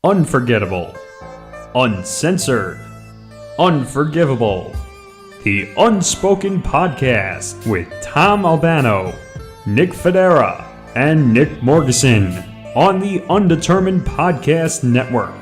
Unforgettable, uncensored, unforgivable. The Unspoken Podcast with Tom Albano, Nick Fodera, and Nick Morgasen on the Undetermined Podcast Network.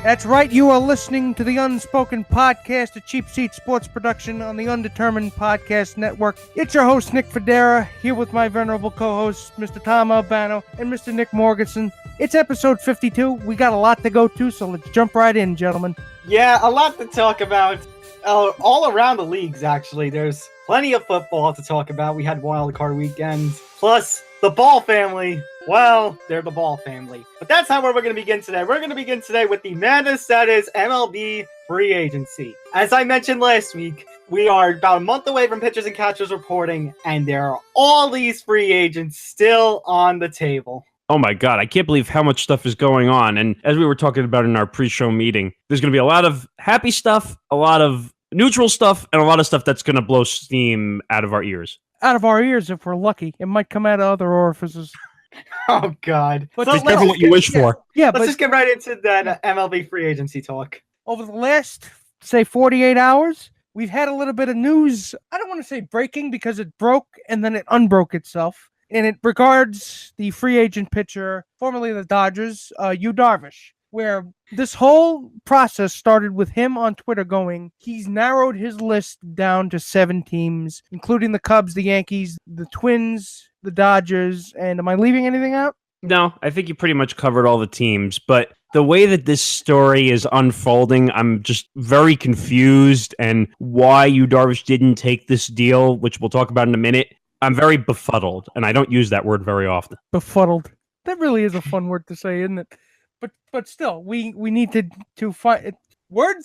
That's right, you are listening to the Unspoken Podcast, a cheap seat sports production on the Undetermined Podcast Network. It's your host, Nick Fodera, here with my venerable co-hosts, Mr. Tom Albano and Mr. Nick Morgasen. It's episode 52. We got a lot to go to, so let's jump right in, gentlemen. Yeah, a lot to talk about. All around the leagues, actually. There's plenty of football to talk about. We had wild card weekends. Plus, the Ball family. Well, they're the Ball family. But that's not where we're going to begin today. We're going to begin today with the madness that is MLB Free Agency. As I mentioned last week, we are about a month away from pitchers and catchers reporting, and there are all these free agents still on the table. Oh my God, I can't believe how much stuff is going on. And as we were talking about in our pre-show meeting, there's going to be a lot of happy stuff, a lot of neutral stuff, and a lot of stuff that's going to blow steam out of our ears. Out of our ears, if we're lucky. It might come out of other orifices. Oh, God. But be careful what you wish for. Yeah, let's just get right into that MLB Free Agency talk. Over the last, say, 48 hours, we've had a little bit of news. I don't want to say breaking because it broke and then it unbroke itself. And it regards the free agent pitcher, formerly the Dodgers, Yu Darvish, where this whole process started with him on Twitter going, he's narrowed his list down to 7 teams, including the Cubs, the Yankees, the Twins, the Dodgers, and am I leaving anything out? No, I think you pretty much covered all the teams, but the way that this story is unfolding, I'm just very confused, and why Yu Darvish didn't take this deal, which we'll talk about in a minute. I'm very befuddled, and I don't use that word very often. Befuddled. That really is a fun word to say, isn't it? But still, we need to find word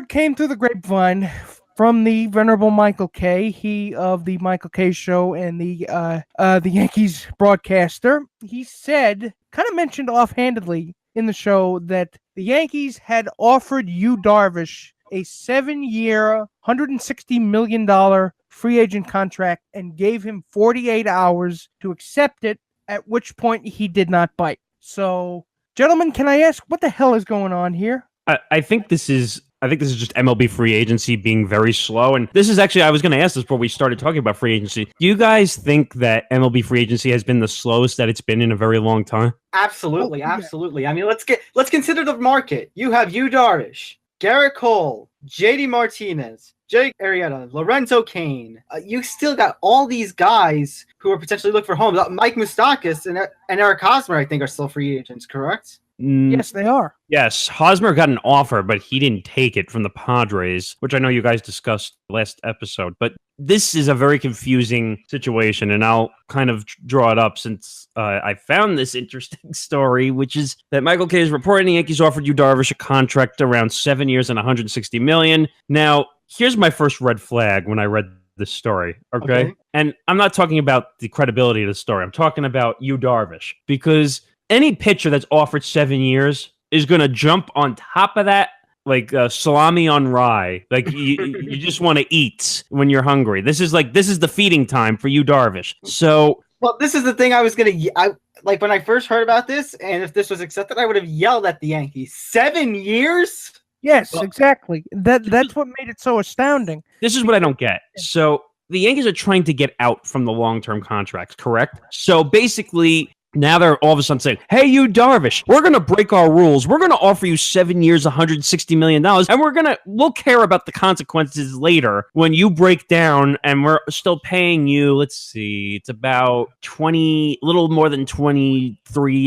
came through the grapevine from the venerable Michael Kay, he of the Michael Kay Show and the Yankees broadcaster. He said, kind of mentioned offhandedly in the show, that the Yankees had offered Yu Darvish a 7-year, $160 million free agent contract and gave him 48 hours to accept it, at which point he did not bite. So, gentlemen, can I ask, what the hell is going on here? I think this is just MLB Free Agency being very slow. And this is actually, I was going to ask this before we started talking about free agency. Do you guys think that MLB Free Agency has been the slowest that it's been in a very long time? Absolutely, absolutely. I mean, let's consider the market. You have Yu Darvish, Garrett Cole, JD Martinez, Jake Arrieta, Lorenzo Cain. You still got all these guys who are potentially looking for homes. Mike Moustakas and Eric Hosmer, I think, are still free agents, correct? Yes, they are. Yes, Hosmer got an offer, but he didn't take it from the Padres, which I know you guys discussed last episode. But this is a very confusing situation, and I'll kind of draw it up since I found this interesting story, which is that Michael Kay is reporting the Yankees offered Yu Darvish a contract around 7 years and $160 million. Now, here's my first red flag when I read this story, okay? And I'm not talking about the credibility of the story. I'm talking about Yu Darvish, because any pitcher that's offered 7 years is going to jump on top of that like salami on rye. Like you just want to eat when you're hungry. This is the feeding time for Yu Darvish. So, well, this is the thing I was going to, like when I first heard about this, and if this was accepted, I would have yelled at the Yankees. 7 years? Yes, exactly. That's what made it so astounding. This is what I don't get. So the Yankees are trying to get out from the long-term contracts, correct? So basically, now they're all of a sudden saying, hey, Yu Darvish, we're going to break our rules. We're going to offer you 7 years, $160 million, and we'll care about the consequences later when you break down, and we're still paying you, let's see, it's about a little more than $23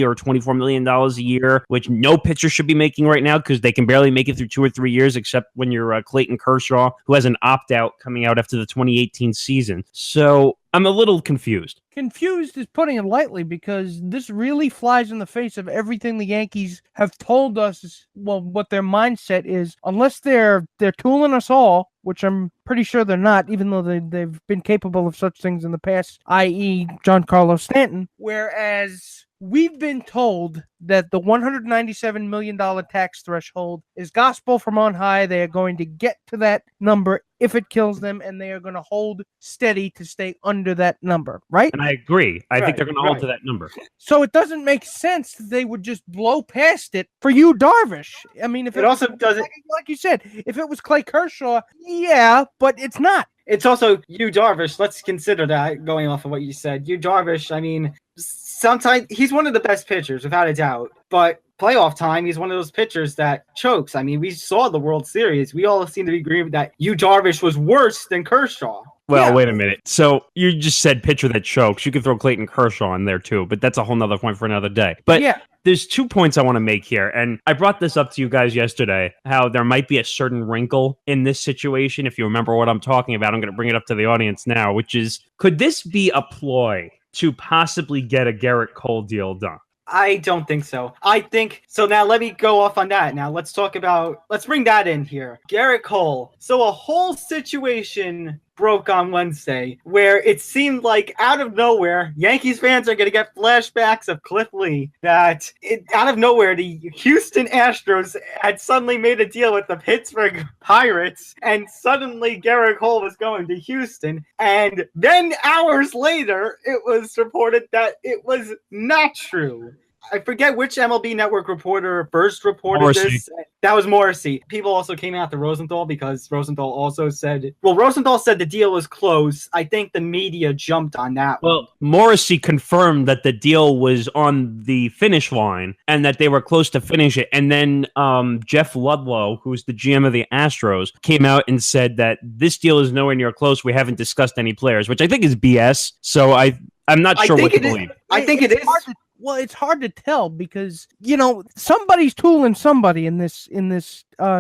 or $24 million a year, which no pitcher should be making right now because they can barely make it through 2 or 3 years, except when you're Clayton Kershaw, who has an opt-out coming out after the 2018 season. So I'm a little confused. Confused is putting it lightly, because this really flies in the face of everything the Yankees have told us. Well, what their mindset is, unless they're tooling us all, which I'm pretty sure they're not, even though they've been capable of such things in the past, i.e. Giancarlo Stanton. Whereas we've been told that the $197 million tax threshold is gospel from on high. They are going to get to that number if it kills them, and they are going to hold steady to stay under that number, right? And I agree. I think Right, they're going to hold right. to that number. So it doesn't make sense that they would just blow past it for you, Darvish. I mean, if It also doesn't. like you said, if it was Clay Kershaw, yeah, but it's not. It's also you, Darvish. Let's consider that going off of what you said. You, Darvish. I mean, sometimes he's one of the best pitchers, without a doubt. But playoff time, he's one of those pitchers that chokes. I mean, we saw the World Series. We all seem to agree that you, Darvish, was worse than Kershaw. Well, Yeah. wait a minute. So you just said pitcher that chokes. You could throw Clayton Kershaw in there too, but that's a whole nother point for another day. But Yeah. there's 2 points I want to make here. And I brought this up to you guys yesterday, how there might be a certain wrinkle in this situation. If you remember what I'm talking about, I'm going to bring it up to the audience now, which is, could this be a ploy to possibly get a Garrett Cole deal done? I don't think so. I think so. Now let me go off on that. Now let's bring that in here. Garrett Cole. So a whole situation broke on Wednesday where it seemed like out of nowhere, Yankees fans are going to get flashbacks of Cliff Lee, that out of nowhere, the Houston Astros had suddenly made a deal with the Pittsburgh Pirates, and suddenly Garrett Cole was going to Houston. And then hours later, it was reported that it was not true. I forget which MLB Network reporter first reported Morrissey. this. That was Morrissey. People also came out to Rosenthal because Rosenthal also said, Rosenthal said the deal was close. I think the media jumped on that one. Well, Morrissey confirmed that the deal was on the finish line and that they were close to finish it. And then Jeff Ludlow, who's the GM of the Astros, came out and said that this deal is nowhere near close. We haven't discussed any players, which I think is BS. So I'm not sure what to believe. I think it is. Well, it's hard to tell because, somebody's tooling somebody in this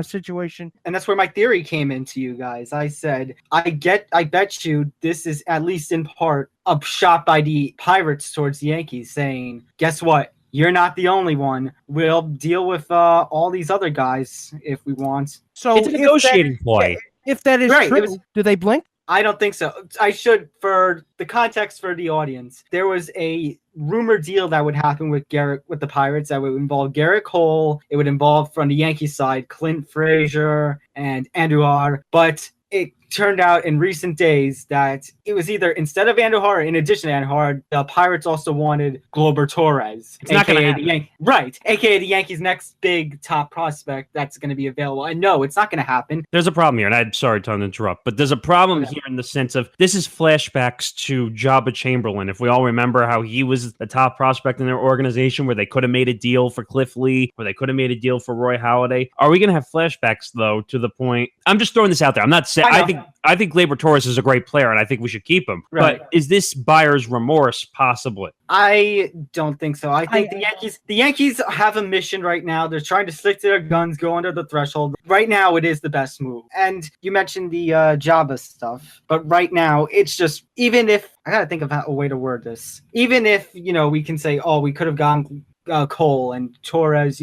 situation. And that's where my theory came into, you guys. I said, I bet you this is at least in part a shot by the Pirates towards the Yankees saying, guess what? You're not the only one. We'll deal with all these other guys if we want. So It's a negotiating ploy. If that is Right, true, do they blink? I don't think so. I should, for the context for the audience, there was a rumor deal that would happen with the Pirates that would involve Garrett Cole. It would involve, from the Yankees side, Clint Frazier and Andujar. But it turned out in recent days that it was either instead of Andujar or in addition to Andujar, the Pirates also wanted Gleyber Torres. It's not gonna happen. Right. AKA the Yankees' next big top prospect that's going to be available. And no, it's not going to happen. There's a problem here, and I'm sorry to interrupt, but there's a problem here in the sense of this is flashbacks to Jabba Chamberlain. If we all remember how he was the top prospect in their organization, where they could have made a deal for Cliff Lee, where they could have made a deal for Roy Halladay. Are we going to have flashbacks, though, to the point? I'm just throwing this out there. I'm not saying I think Gleyber Torres is a great player, and I think we should keep him. Right. But is this buyer's remorse possibly? I don't think so. I think the Yankees have a mission right now. They're trying to stick to their guns, go under the threshold. Right now, it is the best move. And you mentioned the Jabba stuff, but right now, it's just, even if, I gotta think of a way to word this. Even if, we can say, oh, we could have gone Cole and Torres,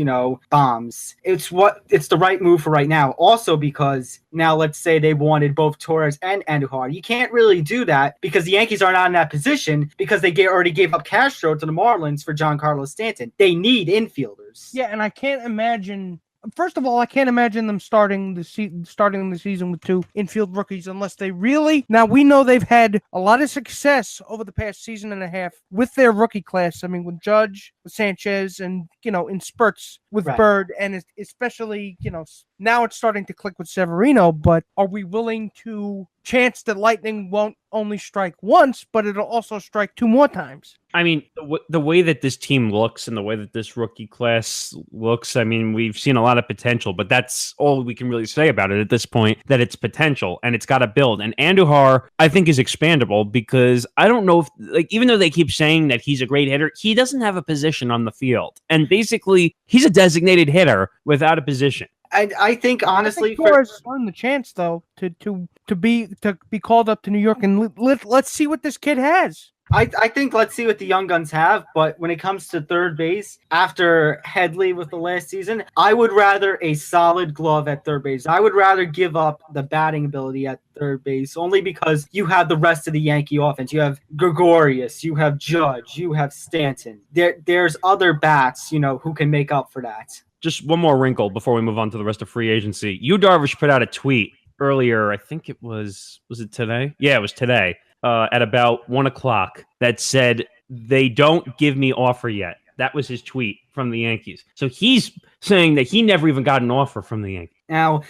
bombs. It's the right move for right now. Also because now let's say they wanted both Torres and Andujar. You can't really do that because the Yankees are not in that position because they already gave up Castro to the Marlins for Giancarlo Stanton. They need infielders. Yeah, and I can't imagine. First of all, I can't imagine them starting the season with two infield rookies unless they really. Now we know they've had a lot of success over the past season and a half with their rookie class. I mean, with Judge, with Sanchez, and in spurts with Right. Bird, and especially now it's starting to click with Severino. But are we willing to chance that lightning won't only strike once, but it'll also strike two more times? I mean, the way that this team looks and the way that this rookie class looks, I mean, we've seen a lot of potential, but that's all we can really say about it at this point, that it's potential and it's got to build. And Andujar, I think, is expandable because I don't know if, even though they keep saying that he's a great hitter, he doesn't have a position on the field. And basically, he's a designated hitter without a position. I think honestly, Torres earned the chance though to be called up to New York, and let's see what this kid has. I think let's see what the Young Guns have, but when it comes to third base, after Headley with the last season, I would rather a solid glove at third base. I would rather give up the batting ability at third base only because you have the rest of the Yankee offense. You have Gregorius, you have Judge, you have Stanton. There's other bats, who can make up for that. Just one more wrinkle before we move on to the rest of free agency. Yu Darvish put out a tweet earlier, I think it was it today? Yeah, it was today. At about 1:00 that said, "They don't give me offer yet." That was his tweet from the Yankees. So he's saying that he never even got an offer from the Yankees. Now,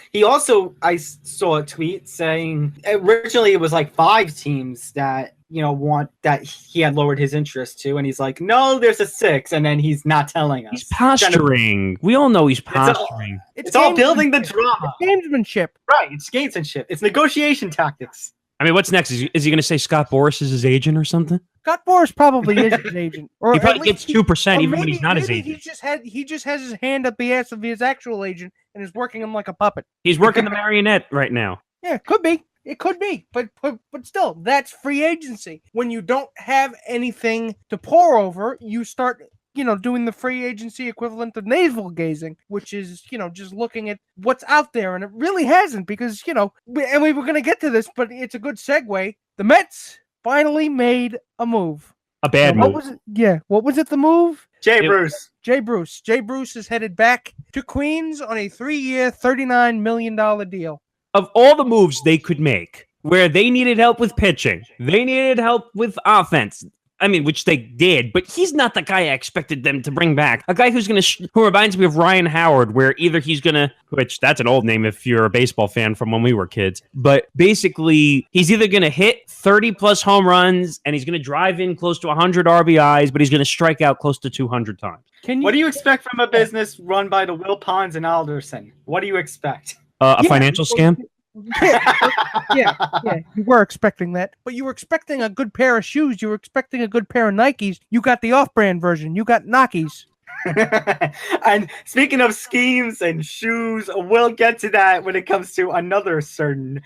I saw a tweet saying originally it was like 5 teams that, want that he had lowered his interest to. And he's like, no, there's a 6. And then he's not telling us. He's posturing. We all know he's posturing. It's all building the drama. It's gamesmanship. Right. It's gamesmanship. It's negotiation tactics. I mean, what's next? Is he going to say Scott Boras is his agent or something? Scott Boras probably is his agent. Or he probably gets 2% even when he's not his agent. He just has his hand up the ass of his actual agent and is working him like a puppet. He's working the marionette right now. Yeah, could be. It could be. But still, that's free agency. When you don't have anything to pour over, you start doing the free agency equivalent of navel gazing, which is, just looking at what's out there. And it really hasn't because, we were going to get to this, but it's a good segue. The Mets finally made a move. A bad move. What was it? Yeah. What was it, the move? Jay Bruce. Jay Bruce is headed back to Queens on a 3-year, $39 million deal. Of all the moves they could make, where they needed help with pitching, they needed help with offense, which they did, but he's not the guy I expected them to bring back. A guy who's going to, who reminds me of Ryan Howard, where either he's going to, which that's an old name if you're a baseball fan from when we were kids, but basically he's either going to hit 30 plus home runs and he's going to drive in close to 100 RBIs, but he's going to strike out close to 200 times. What do you expect from a business run by the Will Ponds and Alderson? What do you expect? A financial scam? Yeah, you were expecting that, but you were expecting a good pair of shoes. You were expecting a good pair of Nikes. You got the off-brand version. You got Nikes. And speaking of schemes and shoes, we'll get to that when it comes to another certain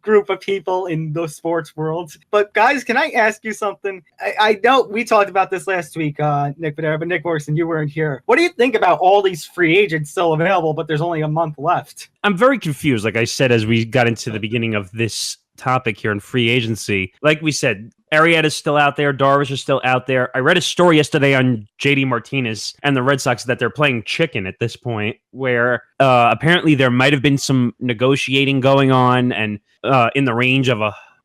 group of people in the sports world. But guys, can I ask you something? I know we talked about this last week, Nick Fodera, but Nick Morgasen, you weren't here. What do you think about all these free agents still available, but there's only a month left? I'm very confused, like I said, as we got into the beginning of this topic here in free agency. Like we said, Arrieta's still out there. Darvish is still out there. I read a story yesterday on JD Martinez and the Red Sox that they're playing chicken at this point, where apparently there might have been some negotiating going on and in the range of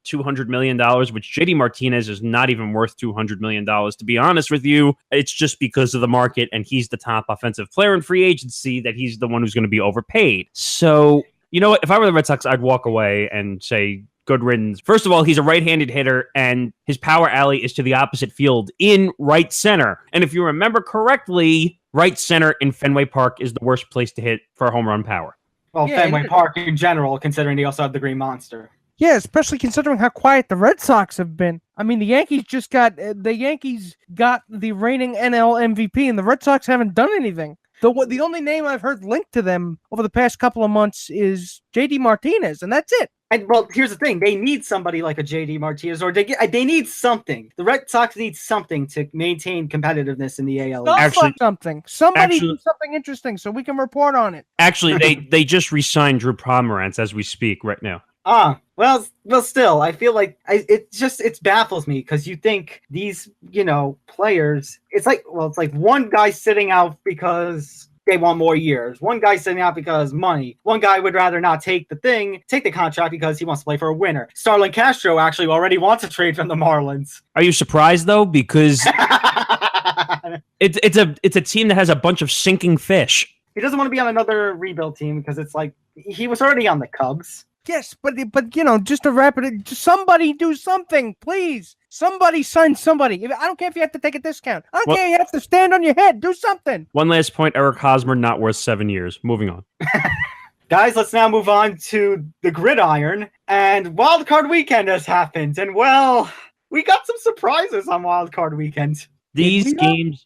$200 million, which JD Martinez is not even worth $200 million. To be honest with you, it's just because of the market and he's the top offensive player in free agency that he's the one who's going to be overpaid. So, you know what? If I were the Red Sox, I'd walk away and say, good riddance. First of all, he's a right-handed hitter, and his power alley is to the opposite field in right center. And if you remember correctly, right center in Fenway Park is the worst place to hit for home run power. Well, yeah, Fenway Park in general, considering they also have the Green Monster. Yeah, especially considering how quiet the Red Sox have been. I mean, the Yankees got the reigning NL MVP, and the Red Sox haven't done anything. The only name I've heard linked to them over the past couple of months is JD Martinez, and that's it. And well, here's the thing: they need somebody like a JD Martinez, or they need something. The Red Sox need something to maintain competitiveness in the AL. Somebody do something interesting so we can report on it. Actually, they just re-signed Drew Pomeranz as we speak right now. Well, still, I feel like it baffles me because you think these, players, it's like one guy sitting out because they want more years. One guy sitting out because money. One guy would rather not take the contract because he wants to play for a winner. Starlin Castro actually already wants a trade from the Marlins. Are you surprised though? Because it's a team that has a bunch of sinking fish. He doesn't want to be on another rebuild team because it's like he was already on the Cubs. Yes, but just to wrap it, somebody do something, please. Somebody sign somebody. I don't care if you have to take a discount. I don't care if you have to stand on your head. Do something. One last point, Eric Hosmer, not worth 7 years. Moving on. Guys, let's now move on to the gridiron. And Wild Card Weekend has happened. And, well, we got some surprises on Wild Card Weekend. These games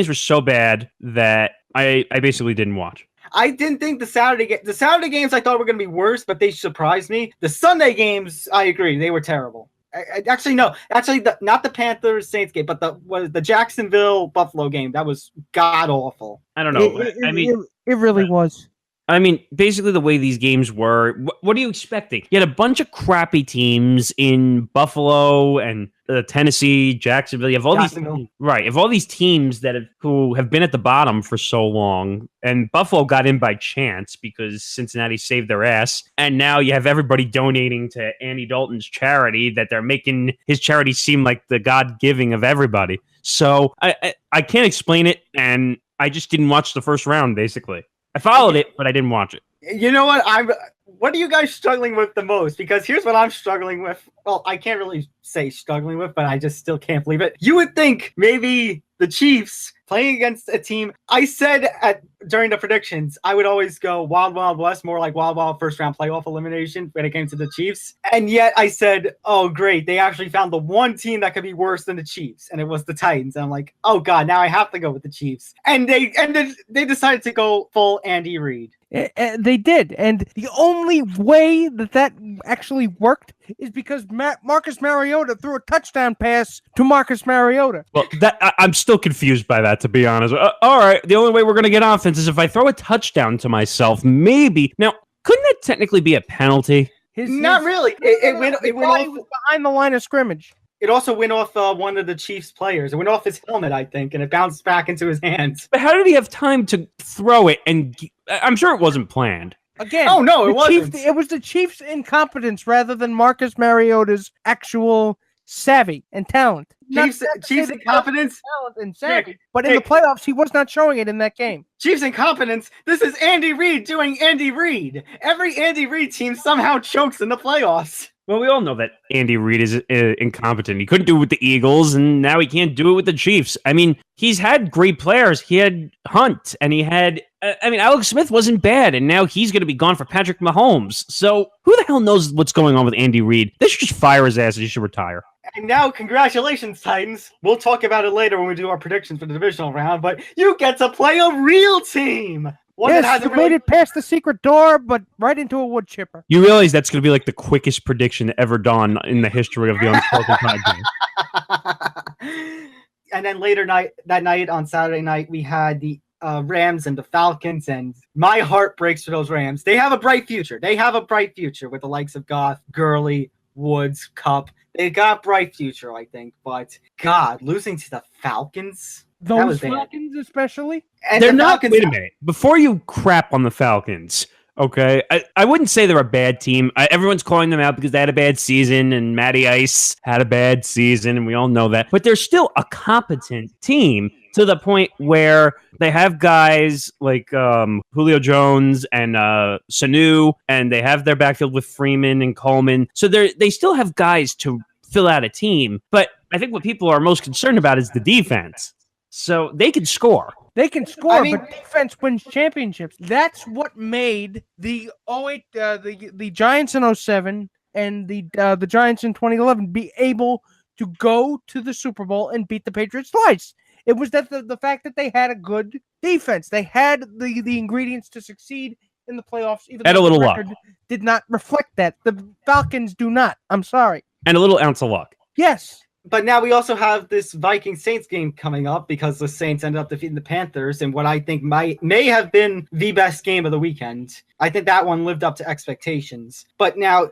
were so bad that I basically didn't watch. I didn't think the Saturday games I thought were going to be worse, but they surprised me. The Sunday games, I agree, they were terrible. Actually, no. Actually, not the Panthers Saints game, but the Jacksonville Buffalo game. That was god awful. I don't know. It really was. I mean, basically the way these games were, what are you expecting? You had a bunch of crappy teams in Buffalo and Tennessee, Jacksonville. You have all these, right? You have all these teams who have been at the bottom for so long, and Buffalo got in by chance because Cincinnati saved their ass. And now you have everybody donating to Andy Dalton's charity that they're making his charity seem like the God-giving of everybody. So I can't explain it, and I just didn't watch the first round, basically. I followed it, but I didn't watch it. You know what? What are you guys struggling with the most? Because here's what I'm struggling with. Well, I can't really say struggling with, but I just still can't believe it. You would think maybe the Chiefs playing against a team. I said during the predictions, I would always go Wild Wild West, more like Wild Wild first round playoff elimination when it came to the Chiefs. And yet I said, oh, great. They actually found the one team that could be worse than the Chiefs. And it was the Titans. And I'm like, oh, God, now I have to go with the Chiefs. And they decided to go full Andy Reid. They did. And the only way that actually worked is because Marcus Mariota threw a touchdown pass to Marcus Mariota. Well, I'm still confused by that, to be honest. All right, the only way we're going to get offense is if I throw a touchdown to myself, maybe. Now, couldn't that technically be a penalty? Not really. It went off behind the line of scrimmage. It also went off one of the Chiefs players. It went off his helmet, I think, and it bounced back into his hands. But how did he have time to throw it? And I'm sure it wasn't planned. Again, oh no, it wasn't. It was the Chiefs' incompetence rather than Marcus Mariota's actual savvy and talent. Chiefs' incompetence, talent and savvy. But in the playoffs, he was not showing it in that game. Chiefs' incompetence. This is Andy Reid doing Andy Reid. Every Andy Reid team somehow chokes in the playoffs. Well, we all know that Andy Reid is incompetent. He couldn't do it with the Eagles, and now he can't do it with the Chiefs. I mean, he's had great players. He had Hunt, and he had... Alex Smith wasn't bad, and now he's going to be gone for Patrick Mahomes. So who the hell knows what's going on with Andy Reid? They should just fire his ass and he should retire. And now, congratulations, Titans. We'll talk about it later when we do our predictions for the divisional round, but you get to play a real team. Yes, you made it past the secret door, but right into a wood chipper. You realize that's going to be like the quickest prediction ever done in the history of the Unspoken Podcast. And then that night on Saturday night, we had the Rams and the Falcons, and my heart breaks for those Rams. They have a bright future. They have a bright future with the likes of Goff, Gurley, Woods, Kupp. They got a bright future, I think. But, God, losing to the Falcons... Those Falcons especially? And they're not. Wait a minute. Before you crap on the Falcons, okay, I wouldn't say they're a bad team. Everyone's calling them out because they had a bad season, and Matty Ice had a bad season, and we all know that. But they're still a competent team to the point where they have guys like Julio Jones and Sanu, and they have their backfield with Freeman and Coleman. So they still have guys to fill out a team. But I think what people are most concerned about is the defense. So they can score. They can score, but defense wins championships. That's what made the the Giants in 2007 and the Giants in 2011 be able to go to the Super Bowl and beat the Patriots twice. It was that the fact that they had a good defense. They had the ingredients to succeed in the playoffs. Even and though a little the luck record did not reflect that. The Falcons do not. I'm sorry. And a little ounce of luck. Yes. But now we also have this Vikings-Saints game coming up because the Saints ended up defeating the Panthers in what I think may have been the best game of the weekend. I think that one lived up to expectations. But now,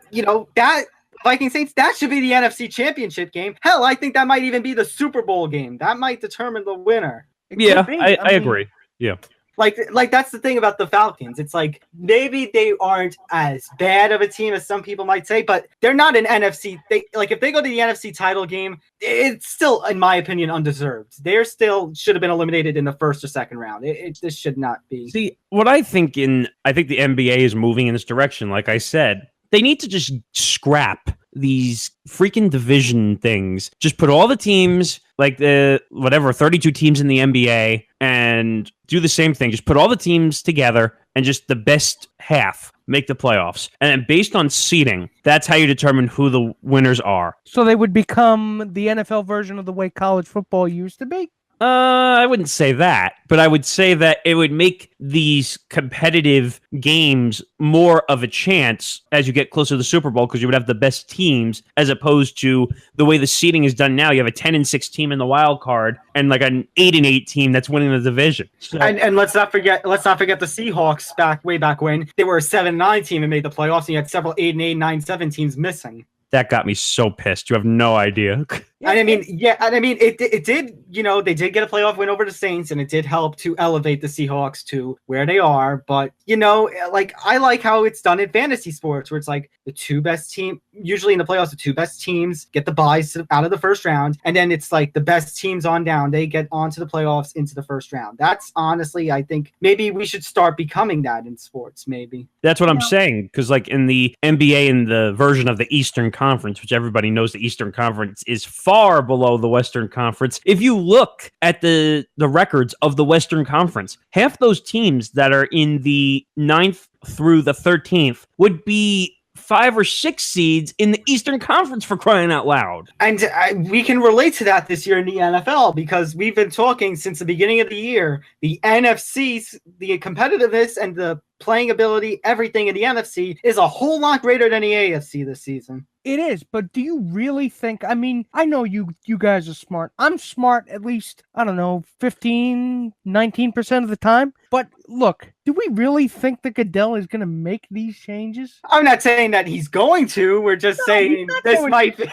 that Vikings-Saints, that should be the NFC Championship game. Hell, I think that might even be the Super Bowl game. That might determine the winner. I agree. Yeah. Like that's the thing about the Falcons. It's like maybe they aren't as bad of a team as some people might say, but they're not an NFC. If they go to the NFC title game, it's still, in my opinion, undeserved. They still should have been eliminated in the first or second round. This should not be. See, what I think the NBA is moving in this direction. Like I said, they need to just scrap these freaking division things. Just put all the teams, like the 32 teams in the NBA, and do the same thing. Just put all the teams together and just the best half make the playoffs. And then based on seeding, that's how you determine who the winners are. So they would become the NFL version of the way college football used to be? I wouldn't say that, but I would say that it would make these competitive games more of a chance as you get closer to the Super Bowl because you would have the best teams as opposed to the way the seeding is done now. You have a 10-6 team in the wild card and like an 8-8 team that's winning the division. So, and let's not forget the Seahawks way back when they were a 7-9 team and made the playoffs, and you had several 8-8, 9-7 teams missing. that got me so pissed. You have no idea. And I mean, it did, they did get a playoff win over the Saints, and it did help to elevate the Seahawks to where they are. But, I like how it's done in fantasy sports, where it's like the two best team, usually in the playoffs, the two best teams get the buys out of the first round. And then it's like the best teams on down, they get onto the playoffs into the first round. That's honestly, I think maybe we should start becoming that in sports, maybe. That's what I'm saying. Because like in the NBA, in the version of the Eastern Conference, which everybody knows the Eastern Conference is far below the Western Conference. If you look at the records of the Western Conference, half those teams that are in the 9th through the 13th would be 5 or 6 seeds in the Eastern Conference, for crying out loud. And we can relate to that this year in the NFL, because we've been talking since the beginning of the year, the NFC, the competitiveness and the playing ability, everything in the NFC is a whole lot greater than the AFC this season. It is, but do you really think, I mean, I know you guys are smart. I'm smart at least, 15, 19% of the time. But look, do we really think that Goodell is going to make these changes? I'm not saying that he's going to. We're just saying this might be.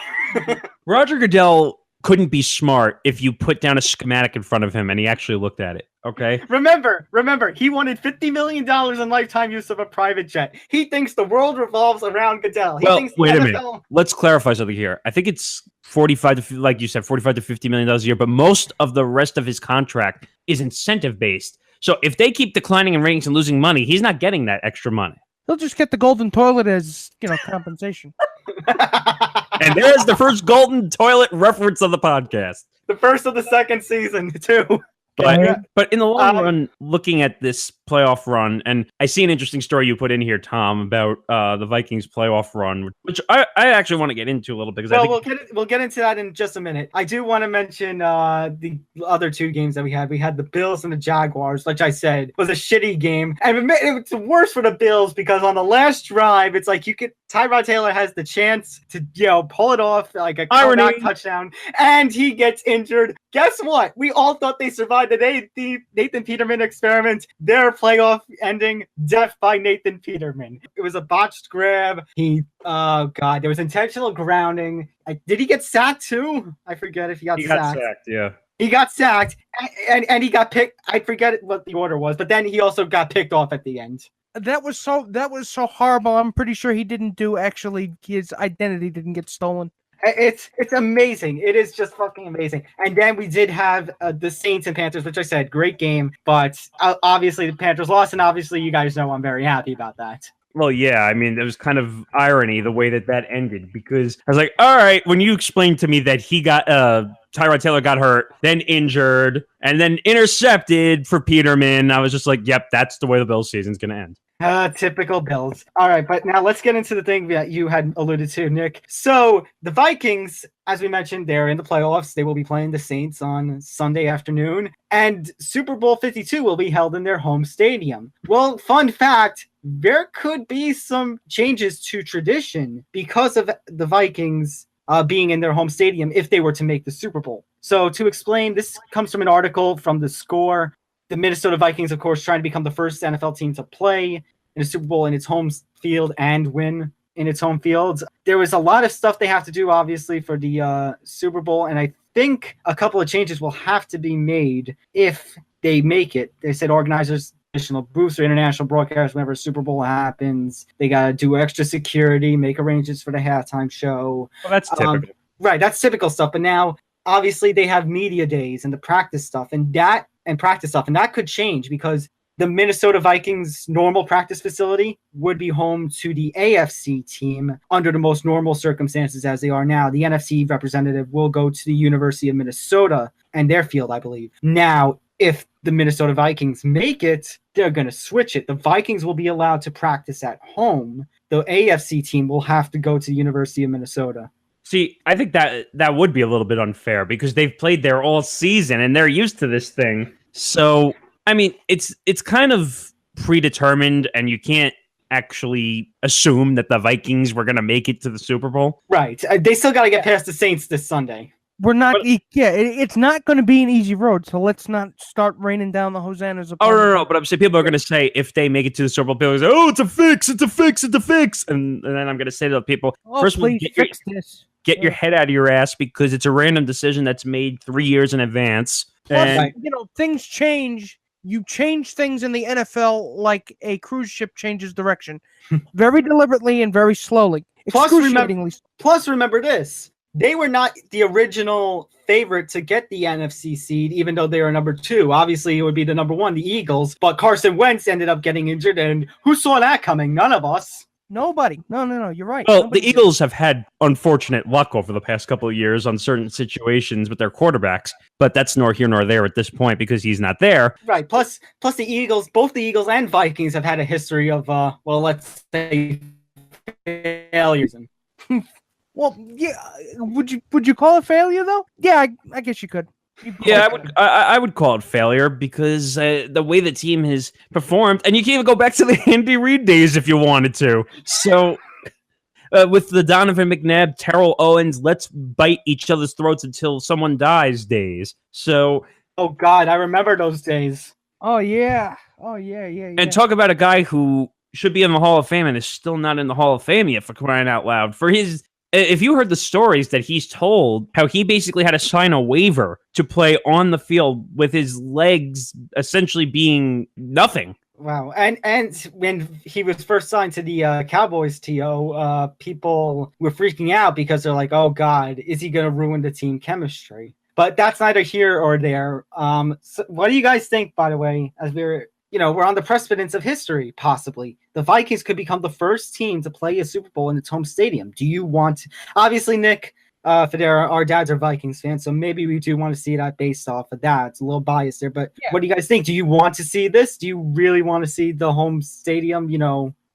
Roger Goodell couldn't be smart if you put down a schematic in front of him and he actually looked at it. Okay. Remember, he wanted $50 million in lifetime use of a private jet. He thinks the world revolves around Goodell. He thinks wait a minute. Let's clarify something here. I think it's $45 to $50 million a year, but most of the rest of his contract is incentive based. So if they keep declining in ratings and losing money, he's not getting that extra money. He'll just get the golden toilet as, compensation. And there's the first golden toilet reference of the podcast. The first of the second season, too. But in the long run, looking at this playoff run, and I see an interesting story you put in here, Tom, about the Vikings playoff run, which I actually want to get into a little bit. We'll get into that in just a minute. I do want to mention the other two games that we had. We had the Bills and the Jaguars, which I said was a shitty game. And it's worse for the Bills because on the last drive, it's like Tyrod Taylor has the chance to, pull it off like a comeback touchdown, and he gets injured. Guess what? We all thought they survived the Nathan Peterman experiment. Their playoff ending, death by Nathan Peterman. It was a botched grab. There was intentional grounding. Did he get sacked too? I forget if he got sacked. He got sacked, yeah. He got sacked, and he got picked. I forget what the order was, but then he also got picked off at the end. That was so horrible. I'm pretty sure he didn't do his identity didn't get stolen. It's amazing. It is just fucking amazing. And then we did have the Saints and Panthers, which I said, great game. But obviously the Panthers lost, and obviously you guys know I'm very happy about that. Well, yeah, I mean, it was kind of irony the way that ended, because I was like, all right, when you explained to me that he got Tyrod Taylor got hurt, then injured, and then intercepted for Peterman, I was just like, yep, that's the way the Bills season's going to end. Typical Bills. All right, but now let's get into the thing that you had alluded to, Nick. So the Vikings, as we mentioned, they're in the playoffs. They will be playing the Saints on Sunday afternoon, and Super Bowl 52 will be held in their home stadium. Well, fun fact, there could be some changes to tradition because of the Vikings being in their home stadium if they were to make the Super Bowl. So to explain, this comes from an article from The Score. The Minnesota Vikings, of course, trying to become the first NFL team to play in a Super Bowl in its home field and win in its home field. There was a lot of stuff they have to do, obviously, for the Super Bowl, and I think a couple of changes will have to be made if they make it. They said organizers, additional booths or international broadcasts whenever a Super Bowl happens. They got to do extra security, make arrangements for the halftime show. Well, that's typical. Right, that's typical stuff. But now, obviously, they have media days and the practice stuff, and that could change because the Minnesota Vikings normal practice facility would be home to the AFC team under the most normal circumstances as they are now. The NFC representative will go to the University of Minnesota and their field, I believe. Now, if the Minnesota Vikings make it, they're going to switch it. The Vikings will be allowed to practice at home. The AFC team will have to go to the University of Minnesota. See, I think that would be a little bit unfair because they've played there all season and they're used to this thing. So, I mean, it's kind of predetermined, and you can't actually assume that the Vikings were going to make it to the Super Bowl. Right. They still got to get past the Saints this Sunday. It's not going to be an easy road, so let's not start raining down the hosannas. Oh, no, but I'm saying people are going to say if they make it to the Super Bowl, people are going to say, oh, it's a fix, it's a fix, it's a fix. And then I'm going to say to the people, first of all, get your head out of your ass because it's a random decision that's made 3 years in advance. Plus, things change. You change things in the NFL like a cruise ship changes direction, very deliberately and very slowly. Plus, remember this. They were not the original favorite to get the NFC seed, even though they were number 2. Obviously, it would be the number 1, the Eagles. But Carson Wentz ended up getting injured, and who saw that coming? None of us. Nobody. No, you're right. Well, the Eagles have had unfortunate luck over the past couple of years on certain situations with their quarterbacks, but that's nor here nor there at this point because he's not there. Right. Plus the Eagles, both the Eagles and Vikings have had a history of, let's say, failures. Well, yeah. Would you call it failure though? Yeah, I guess you could. Yeah, I would call it failure because the way the team has performed, and you can even go back to the Andy Reid days if you wanted to. So with the Donovan McNabb, Terrell Owens, let's bite each other's throats until someone dies days. So, oh God, I remember those days. Oh yeah. And talk about a guy who should be in the Hall of Fame and is still not in the Hall of Fame yet, for crying out loud. If you heard the stories that he's told, how he basically had to sign a waiver to play on the field with his legs essentially being nothing. Wow. And when he was first signed to the Cowboys TO, people were freaking out because they're like, oh God, is he going to ruin the team chemistry? But that's neither here or there. So what do you guys think, by the way, as we're on the precipice of history, possibly. The Vikings could become the first team to play a Super Bowl in its home stadium. Do you want to? Obviously, Nick, Fodera, our dads are Vikings fans, so maybe we do want to see that based off of that. It's a little biased there, but What do you guys think? Do you want to see this? Do you really want to see the home stadium,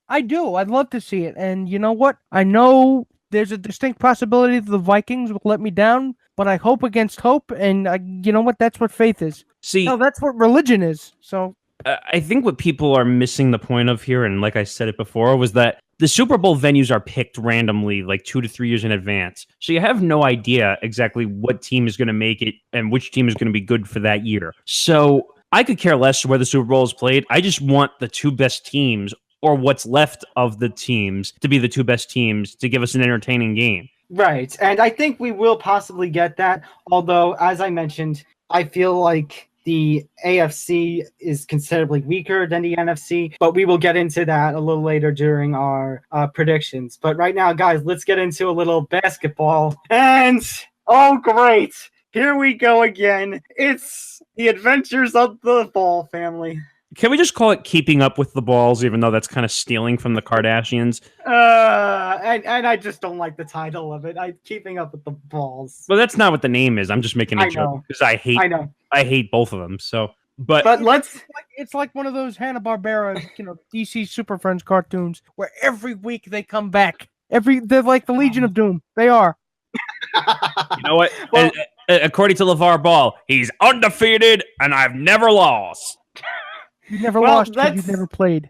I do. I'd love to see it. And you know what? I know there's a distinct possibility that the Vikings will let me down, but I hope against hope, and you know what? That's what faith is. That's what religion is, so... I think what people are missing the point of here, and like I said it before, was that the Super Bowl venues are picked randomly like 2 to 3 years in advance. So you have no idea exactly what team is going to make it and which team is going to be good for that year. So I could care less where the Super Bowl is played. I just want the 2 best teams, or what's left of the teams, to be the 2 best teams to give us an entertaining game. Right. And I think we will possibly get that. Although, as I mentioned, I feel like the AFC is considerably weaker than the NFC, but we will get into that a little later during our predictions. But right now, guys, let's get into a little basketball. And, oh, great. Here we go again. It's the adventures of the Ball family. Can we just call it Keeping Up with the Balls, even though that's kind of stealing from the Kardashians? And I just don't like the title of it. Keeping Up with the Balls. Well, that's not what the name is. I'm just making a joke because I hate both of them. So, but it's like one of those Hanna-Barbera, DC Super Friends cartoons where every week they come back. They're like the Legion of Doom. They are. You know what? Well, according to LeVar Ball, he's undefeated and I've never lost. You never lost because you've never played.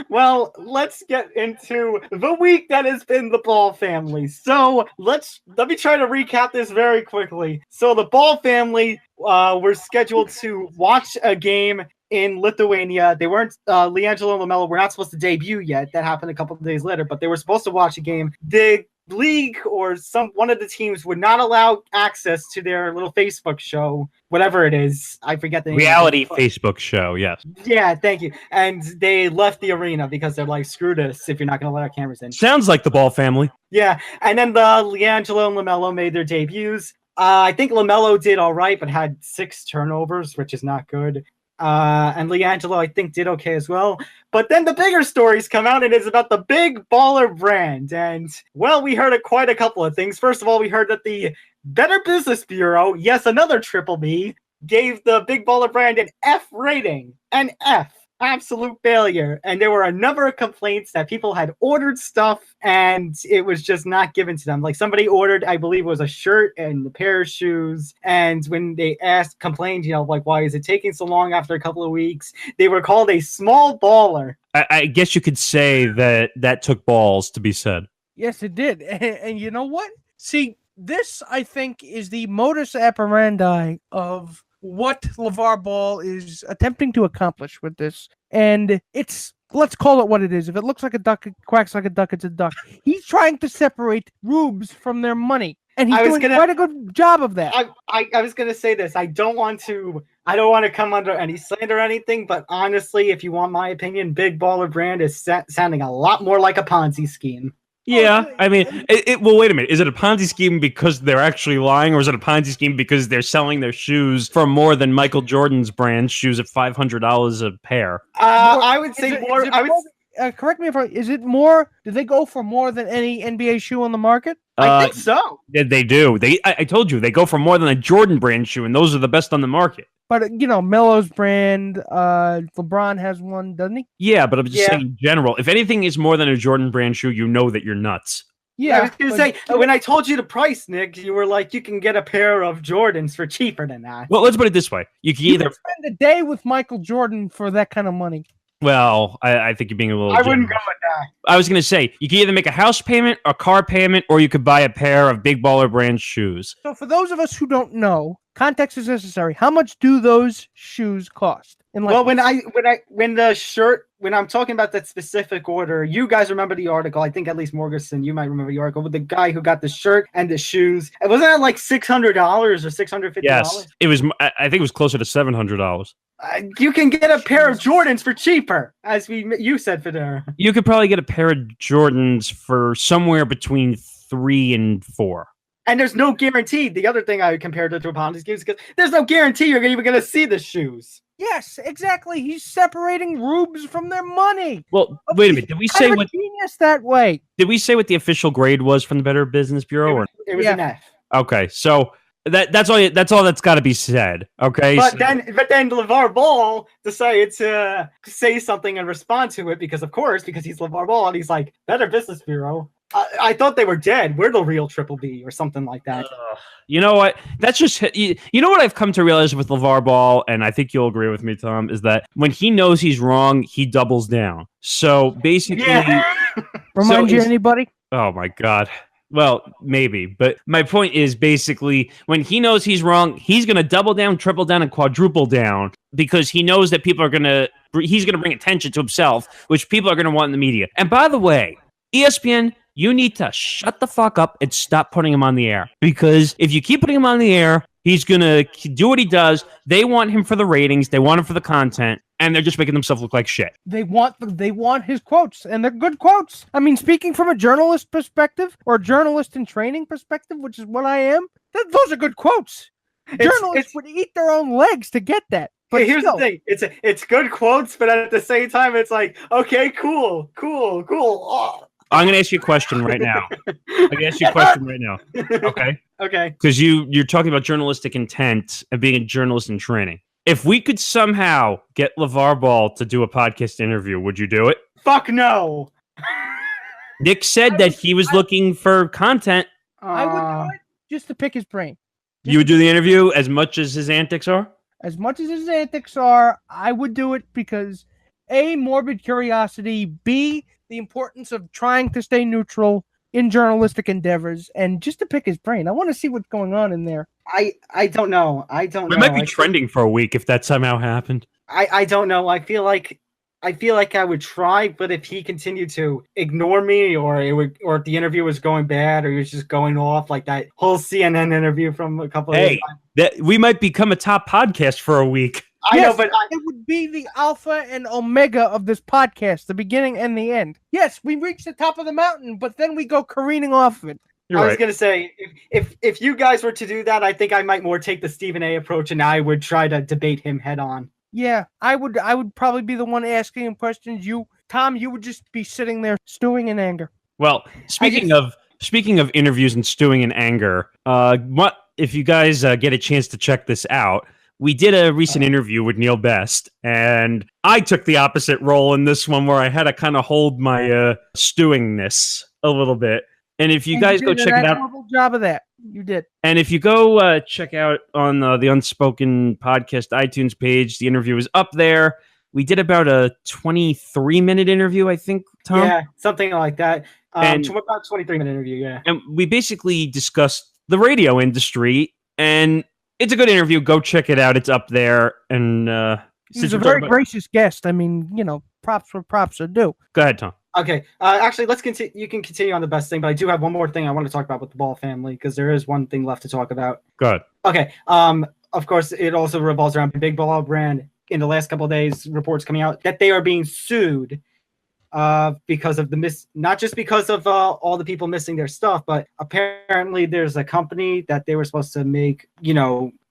Well, let's get into the week that has been the Ball family. So let me try to recap this very quickly. So the Ball family were scheduled to watch a game in Lithuania. They weren't, LiAngelo and LaMelo were not supposed to debut yet. That happened a couple of days later, but they were supposed to watch a game. The league or one of the teams would not allow access to their little Facebook show, whatever it is. I forget the name. Reality Facebook show, yes. Yeah, thank you. And they left the arena because they're like, screw this if you're not going to let our cameras in. Sounds like the Ball family. Yeah, and then the LiAngelo and LaMelo made their debuts. I think LaMelo did all right, but had 6 turnovers, which is not good. And LiAngelo, I think, did okay as well. But then the bigger stories come out, and it's about the Big Baller brand. And, well, we heard quite a couple of things. First of all, we heard that the Better Business Bureau, yes, another triple B, gave the Big Baller brand an F rating. An F. absolute failure. And there were a number of complaints that people had ordered stuff and it was just not given to them. Like somebody ordered, I believe it was a shirt and a pair of shoes. And when they complained, like, why is it taking so long after a couple of weeks? They were called a small baller. I guess you could say that took balls to be said. Yes, it did. And you know what? See, this, I think, is the modus operandi of what LeVar Ball is attempting to accomplish with this. And let's call it what it is. If it looks like a duck, it quacks like a duck, it's a duck. He's trying to separate rubes from their money. And he's doing quite a good job of that. I was going to say this. I don't want to come under any slander or anything, but honestly, if you want my opinion, Big Baller Brand is sounding a lot more like a Ponzi scheme. Yeah, I mean, well, wait a minute. Is it a Ponzi scheme because they're actually lying, or is it a Ponzi scheme because they're selling their shoes for more than Michael Jordan's brand shoes at $500 a pair? I would say more. Correct me if is it more? Do they go for more than any NBA shoe on the market? I think so. They do. I told you, they go for more than a Jordan brand shoe, and those are the best on the market. But, Melo's brand, LeBron has one, doesn't he? Yeah, but I'm just saying in general, if anything is more than a Jordan brand shoe, you know that you're nuts. Yeah, I was going to say, when I told you the price, Nick, you were like, you can get a pair of Jordans for cheaper than that. Well, let's put it this way. You can either spend a day with Michael Jordan for that kind of money. Well, I think you're being a little... I wouldn't go with that. I was going to say, you can either make a house payment, a car payment, or you could buy a pair of Big Baller Brand shoes. So for those of us who don't know, context is necessary. How much do those shoes cost? Well, when I'm talking about that specific order, you guys remember the article. I think at least Morgasen, you might remember the article with the guy who got the shirt and the shoes. Wasn't that like $600 or $650? Yes, it was. I think it was closer to $700. You can get a pair of Jordans for cheaper, as you said, Fodera. You could probably get a pair of Jordans for somewhere between 3 and 4. And there's no guarantee. The other thing I would compare it to a Ponzi scheme is because there's no guarantee you're even going to see the shoes. Yes, exactly. He's separating rubes from their money. Well, wait a minute. Did we say what genius that way? Did we say what the official grade was from the Better Business Bureau? It was an F. Okay, so that's all that's got to be said. Okay, but then LeVar Ball decided to say something and respond to it because he's LeVar Ball and he's like, Better Business Bureau. I thought they were dead. We're the real Triple B or something like that. You know what? That's just you know what I've come to realize with LeVar Ball, and I think you'll agree with me, Tom, is that when he knows he's wrong, he doubles down. So basically, remind you anybody? Oh my God. Well, maybe, but my point is basically when he knows he's wrong, he's going to double down, triple down, and quadruple down because he knows that he's going to bring attention to himself, which people are going to want in the media. And by the way, ESPN, you need to shut the fuck up and stop putting him on the air. Because if you keep putting him on the air, he's going to do what he does. They want him for the ratings. They want him for the content. And they're just making themselves look like shit. They want his quotes, and they're good quotes. I mean, speaking from a journalist perspective or a journalist in training perspective, which is what I am, those are good quotes. Journalists would eat their own legs to get that. But here's the thing: it's good quotes, but at the same time, it's like, okay, cool. Oh. I'm going to ask you a question right now. Okay? Okay. Because you're talking about journalistic intent and being a journalist in training. If we could somehow get LeVar Ball to do a podcast interview, would you do it? Fuck no. Nick said that he was looking for content. I would do it just to pick his brain. You would do the interview as much as his antics are? As much as his antics are, I would do it because A, morbid curiosity, B, the importance of trying to stay neutral in journalistic endeavors, and just to pick his brain. I want to see what's going on in there. I don't know. We might be trending for a week if that somehow happened. I don't know. I feel like I would try, but if he continued to ignore me, or if the interview was going bad, or he was just going off like that whole CNN interview from a couple of years ago. We might become a top podcast for a week. I know, but it would be the alpha and omega of this podcast, the beginning and the end. Yes, we reach the top of the mountain, but then we go careening off of it. I was gonna say, if you guys were to do that, I think I might more take the Stephen A approach, and I would try to debate him head on. Yeah, I would probably be the one asking him questions. Tom, you would just be sitting there stewing in anger. Well, speaking of interviews and stewing in anger, what if you guys get a chance to check this out? we did a recent interview with Neil Best, and I took the opposite role in this one where I had to kind of hold my stewingness a little bit. And if you guys go check it out, job of that. You did. And if you go check out on the Unspoken Podcast iTunes page, the interview is up there. We did about a 23-minute interview, I think, Tom? Yeah, something like that. About 23-minute interview, yeah. And we basically discussed the radio industry, and it's a good interview. Go check it out. It's up there. And he's a very gracious guest. I mean, props where props are due. Go ahead, Tom. Okay, actually, let's continue. You can continue on the best thing, but I do have one more thing I want to talk about with the Ball family because there is one thing left to talk about. Go ahead. Okay. Of course, it also revolves around the Big Ball brand. In the last couple of days, reports coming out that they are being sued because of not just because of all the people missing their stuff, but apparently there's a company that they were supposed to make,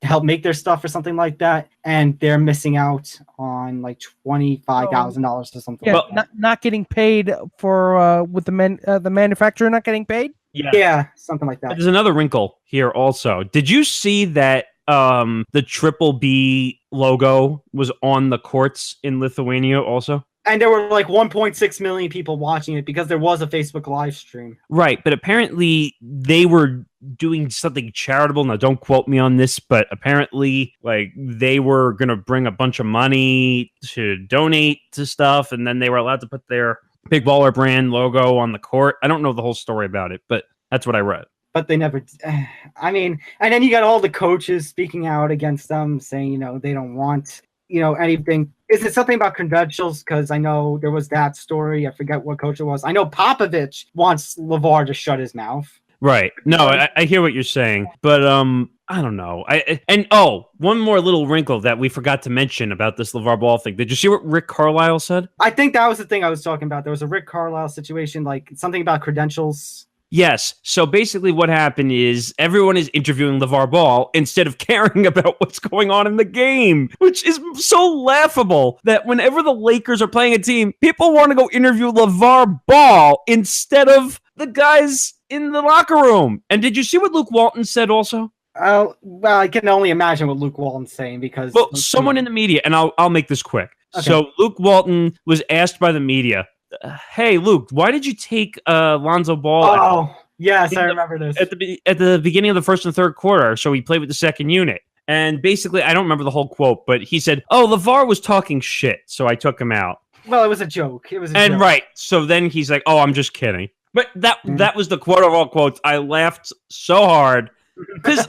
help make their stuff or something like that, and they're missing out on like $25,000 or something. Yeah, not getting paid for with the manufacturer not getting paid. Yeah, something like that. There's another wrinkle here also. Did you see that the Triple B logo was on the courts in Lithuania also? And there were like 1.6 million people watching it because there was a Facebook live stream. Right, but apparently they were doing something charitable. Now, don't quote me on this, but apparently like they were going to bring a bunch of money to donate to stuff, and then they were allowed to put their Big Baller brand logo on the court. I don't know the whole story about it, but that's what I read. But they never, I mean, and then you got all the coaches speaking out against them, saying, they don't want, anything. Is it something about credentials? Because I know there was that story. I forget what coach it was. I know Popovich wants LeVar to shut his mouth. Right. No, I hear what you're saying, but I don't know. One more little wrinkle that we forgot to mention about this LeVar Ball thing. Did you see what Rick Carlisle said? I think that was the thing I was talking about. There was a Rick Carlisle situation, like something about credentials. Yes. So basically what happened is everyone is interviewing LeVar Ball instead of caring about what's going on in the game, which is so laughable that whenever the Lakers are playing a team, people want to go interview LeVar Ball instead of the guys in the locker room. And did you see what Luke Walton said also? Well, I can only imagine what Luke Walton's saying because... Well, someone in the media, and I'll make this quick. Okay. So Luke Walton was asked by the media, hey, Luke, why did you take Lonzo Ball? Oh, yes, I remember this. At the beginning of the first and third quarter, so he played with the second unit. And basically, I don't remember the whole quote, but he said, LeVar was talking shit, so I took him out. Well, it was a joke. It was a joke. Right. So then he's like, I'm just kidding. But that was the quote of all quotes. I laughed so hard because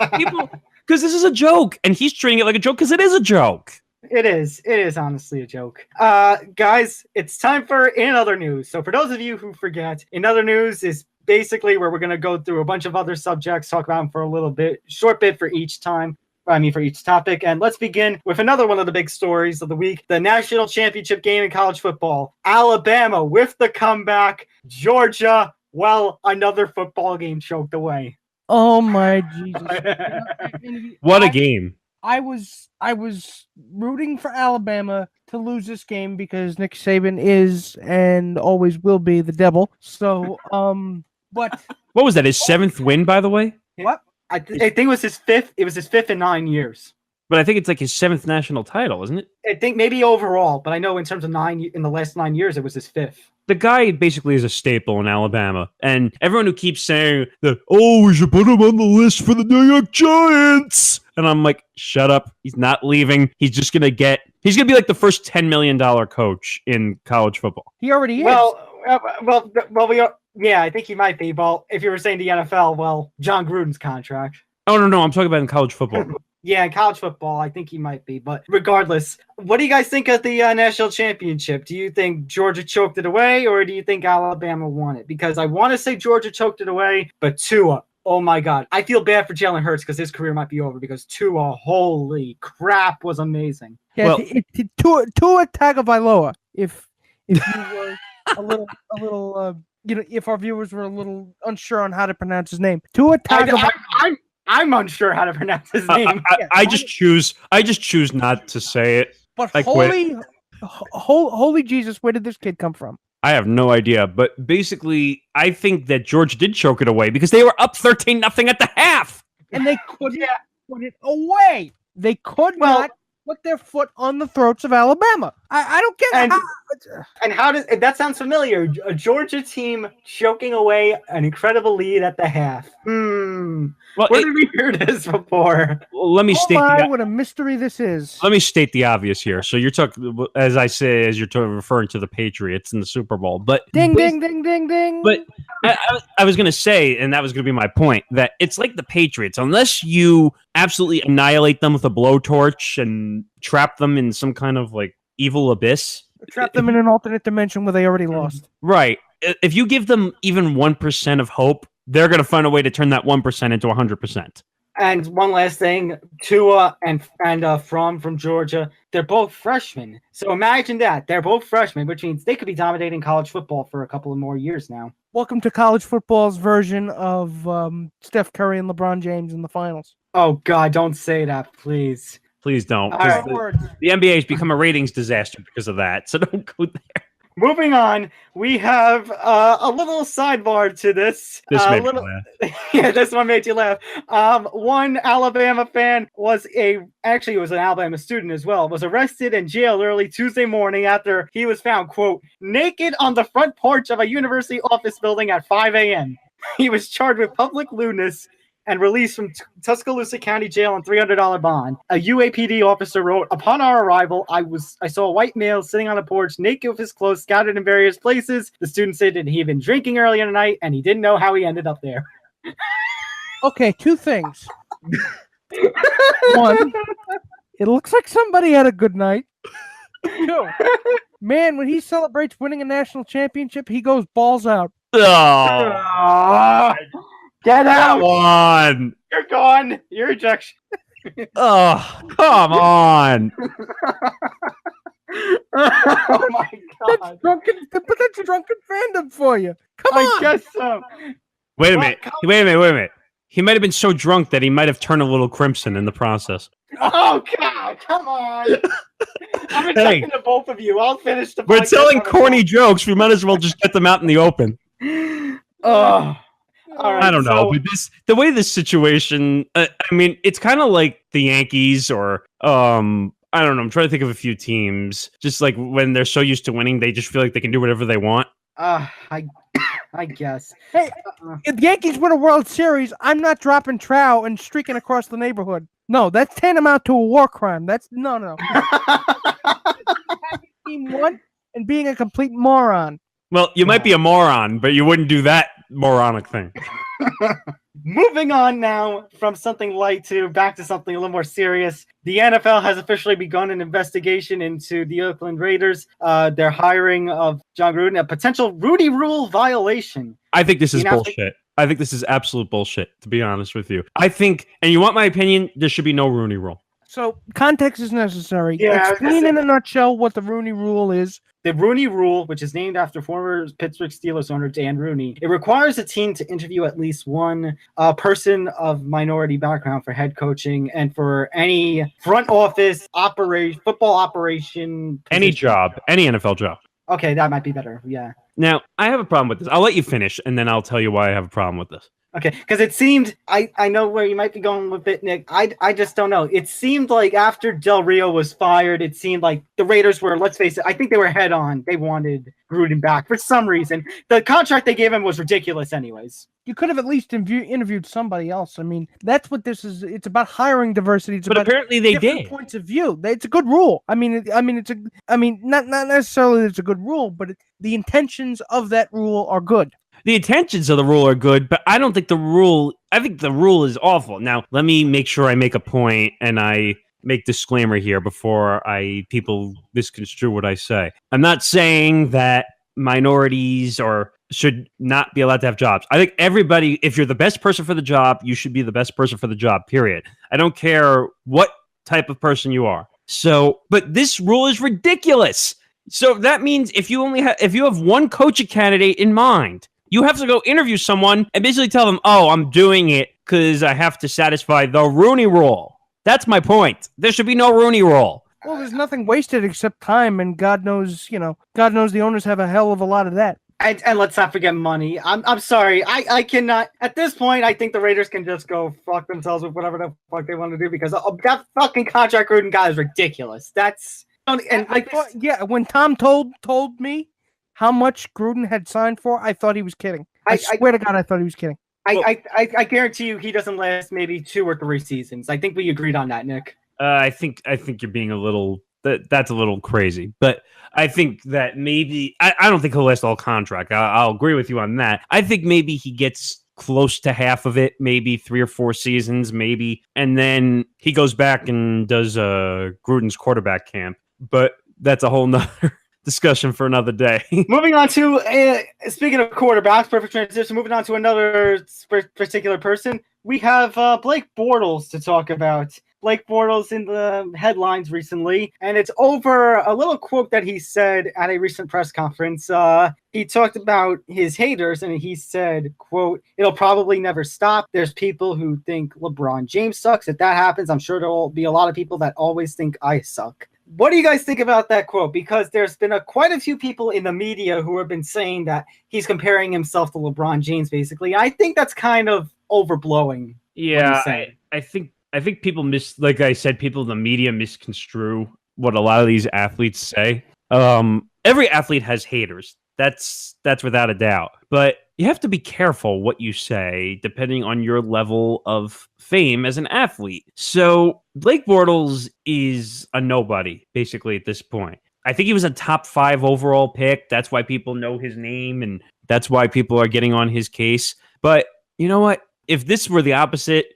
this is a joke, and he's treating it like a joke because it is a joke. It is honestly a joke. Guys, it's time for In Other News. So for those of you who forget, In Other News is basically where we're going to go through a bunch of other subjects, talk about them for a little bit, short bit for each for each topic. And let's begin with another one of the big stories of the week, the national championship game in college football. Alabama with the comeback. Georgia, another football game choked away. Oh my Jesus. What a game. I was rooting for Alabama to lose this game because Nick Saban is and always will be the devil. So, but what was that? His 7th win, by the way? What? I think it was his 5th. It was his 5th in 9 years. But I think it's like his 7th national title, isn't it? I think maybe overall, but I know in terms of in the last 9 years, it was his 5th. The guy basically is a staple in Alabama. And everyone who keeps saying that, we should put him on the list for the New York Giants. And I'm like, shut up. He's not leaving. He's just going to be like the first $10 million coach in college football. He already is. Yeah, I think he might be. Well, if you were saying the NFL, John Gruden's contract. Oh, no. I'm talking about in college football. Yeah, in college football, I think he might be. But regardless, what do you guys think of the national championship? Do you think Georgia choked it away, or do you think Alabama won it? Because I want to say Georgia choked it away, but Tua, oh my God. I feel bad for Jalen Hurts because his career might be over because Tua, holy crap, was amazing. Yeah, Tua Tagovailoa, if you were a little, if our viewers were a little unsure on how to pronounce his name. Tua Tagovailoa. I'm unsure how to pronounce his name. I just choose not to say it. But holy Jesus, where did this kid come from? I have no idea. But basically, I think that Georgia did choke it away because they were up 13-0 at the half. And they couldn't put it away. They could Well- not put their foot on the throats of Alabama. I don't get And- how. And how does that sound familiar? A Georgia team choking away an incredible lead at the half. Well, Where did we hear this before? let me Oh state my, the, what a mystery this is. let me state the obvious here. So you're talking, as I say, as you're referring to the Patriots in the Super Bowl, but Ding, ding, ding, ding, ding. But I was going to say, and that was going to be my point, that it's like the Patriots. Unless you absolutely annihilate them with a blowtorch and trap them in some kind of like evil abyss. Trap them in an alternate dimension where they already lost. Right. If you give them even 1% of hope, they're going to find a way to turn that 1% into 100%. And one last thing, Tua and from Georgia, they're both freshmen. So imagine that. They're both freshmen, which means they could be dominating college football for a couple of more years now. Welcome to college football's version of Steph Curry and LeBron James in the finals. Oh, God, don't say that, please. Please don't. All 'Cause right. the NBA has become a ratings disaster because of that. So don't go there. Moving on, we have a little sidebar to this. This made me little, laugh. Yeah, this one made you laugh. One Alabama fan was an Alabama student as well, was arrested and jailed early Tuesday morning after he was found, quote, naked on the front porch of a university office building at 5 a.m. He was charged with public lewdness and released from Tuscaloosa County Jail on $300 bond. A UAPD officer wrote, "Upon our arrival, I saw a white male sitting on a porch, naked with his clothes scattered in various places. The student said that he had been drinking earlier in the night, and he didn't know how he ended up there." Okay, two things. One, it looks like somebody had a good night. Two, man, when he celebrates winning a national championship, he goes balls out. Oh, Get come out! on. You're gone. Your ejection. Oh, come on. Oh my God! That's drunken fandom for you. Come I on. guess so. Wait a Well, minute. He might have been so drunk that he might have turned a little crimson in the process. Oh God! Come on! I'm rejecting the both of you. I'll finish the. We're podcast telling on a corny jokes. We might as well just get them out in the open. Oh. All right, I don't know, so- but the way this situation, I mean, it's kind of like the Yankees or, I don't know. I'm trying to think of a few teams. Just like when they're so used to winning, they just feel like they can do whatever they want. I guess. Hey, if the Yankees win a World Series, I'm not dropping trow and streaking across the neighborhood. No, that's tantamount to a war crime. That's no. Team won and being a complete moron. Well, you might be a moron, but you wouldn't do that moronic thing. Moving on now from something light back to something a little more serious. The NFL has officially begun an investigation into the Oakland Raiders. Their hiring of John Gruden, a potential Rudy Rule violation. I think this is You know, bullshit. I think this is absolute bullshit, to be honest with you. I think, and you want my opinion, there should be no Rooney Rule. So context is necessary. Yeah, I was gonna Explain say- in a nutshell what the Rooney Rule is. The Rooney Rule, which is named after former Pittsburgh Steelers owner Dan Rooney, it requires a team to interview at least one person of minority background for head coaching and for any front office football operation. Any position. job, any NFL job. Okay, that might be better. Yeah. Now, I have a problem with this. I'll let you finish, and then I'll tell you why I have a problem with this. Okay, because it seemed I know where you might be going with it, Nick. I just don't know. It seemed like after Del Rio was fired, it seemed like the Raiders were, let's face it, I think they were head on. They wanted Gruden back for some reason. The contract they gave him was ridiculous, anyways. You could have at least interviewed somebody else. I mean, that's what this is. It's about hiring diversity. It's But about apparently they different did. points of view. It's a good rule. I mean, not necessarily it's a good rule, but the intentions of that rule are good. The intentions of the rule are good, but I don't think I think the rule is awful. Now, let me make sure I make a point and I make disclaimer here before people misconstrue what I say. I'm not saying that minorities should not be allowed to have jobs. I think everybody, if you're the best person for the job, you should be the best person for the job, period. I don't care what type of person you are. But this rule is ridiculous. So that means if you have one coaching candidate in mind, you have to go interview someone and basically tell them, "Oh, I'm doing it because I have to satisfy the Rooney Rule." That's my point. There should be no Rooney Rule. Well, there's nothing wasted except time, and God knows the owners have a hell of a lot of that. And let's not forget money. I'm sorry. I cannot. At this point, I think the Raiders can just go fuck themselves with whatever the fuck they want to do because that fucking contract Gruden got is ridiculous. That's and like when Tom told me how much Gruden had signed for, I thought he was kidding. I swear to God, I thought he was kidding. I guarantee you he doesn't last maybe 2 or 3 seasons. I think we agreed on that, Nick. I think you're being a little that's a little crazy, but I think that maybe I don't think he'll last the whole contract. I'll agree with you on that. I think maybe he gets close to half of it, maybe 3 or 4 seasons, maybe, and then he goes back and does Gruden's quarterback camp. But that's a whole nother discussion for another day. Moving on to speaking of quarterbacks, perfect transition. Moving on to another particular person, we have Blake Bortles to talk about. Blake Bortles in the headlines recently, and it's over a little quote that he said at a recent press conference. He talked about his haters, and he said, quote, "It'll probably never stop. There's people who think LeBron James sucks. If that happens, I'm sure there will be a lot of people that always think I suck." What do you guys think about that quote? Because there's been quite a few people in the media who have been saying that he's comparing himself to LeBron James, basically. I think that's kind of overblowing. Yeah, I think people like I said, people in the media misconstrue what a lot of these athletes say. Every athlete has haters. That's without a doubt. But you have to be careful what you say depending on your level of fame as an athlete. So Blake Bortles is a nobody, basically, at this point. I think he was a top 5 overall pick. That's why people know his name, and that's why people are getting on his case. But you know what? If this were the opposite,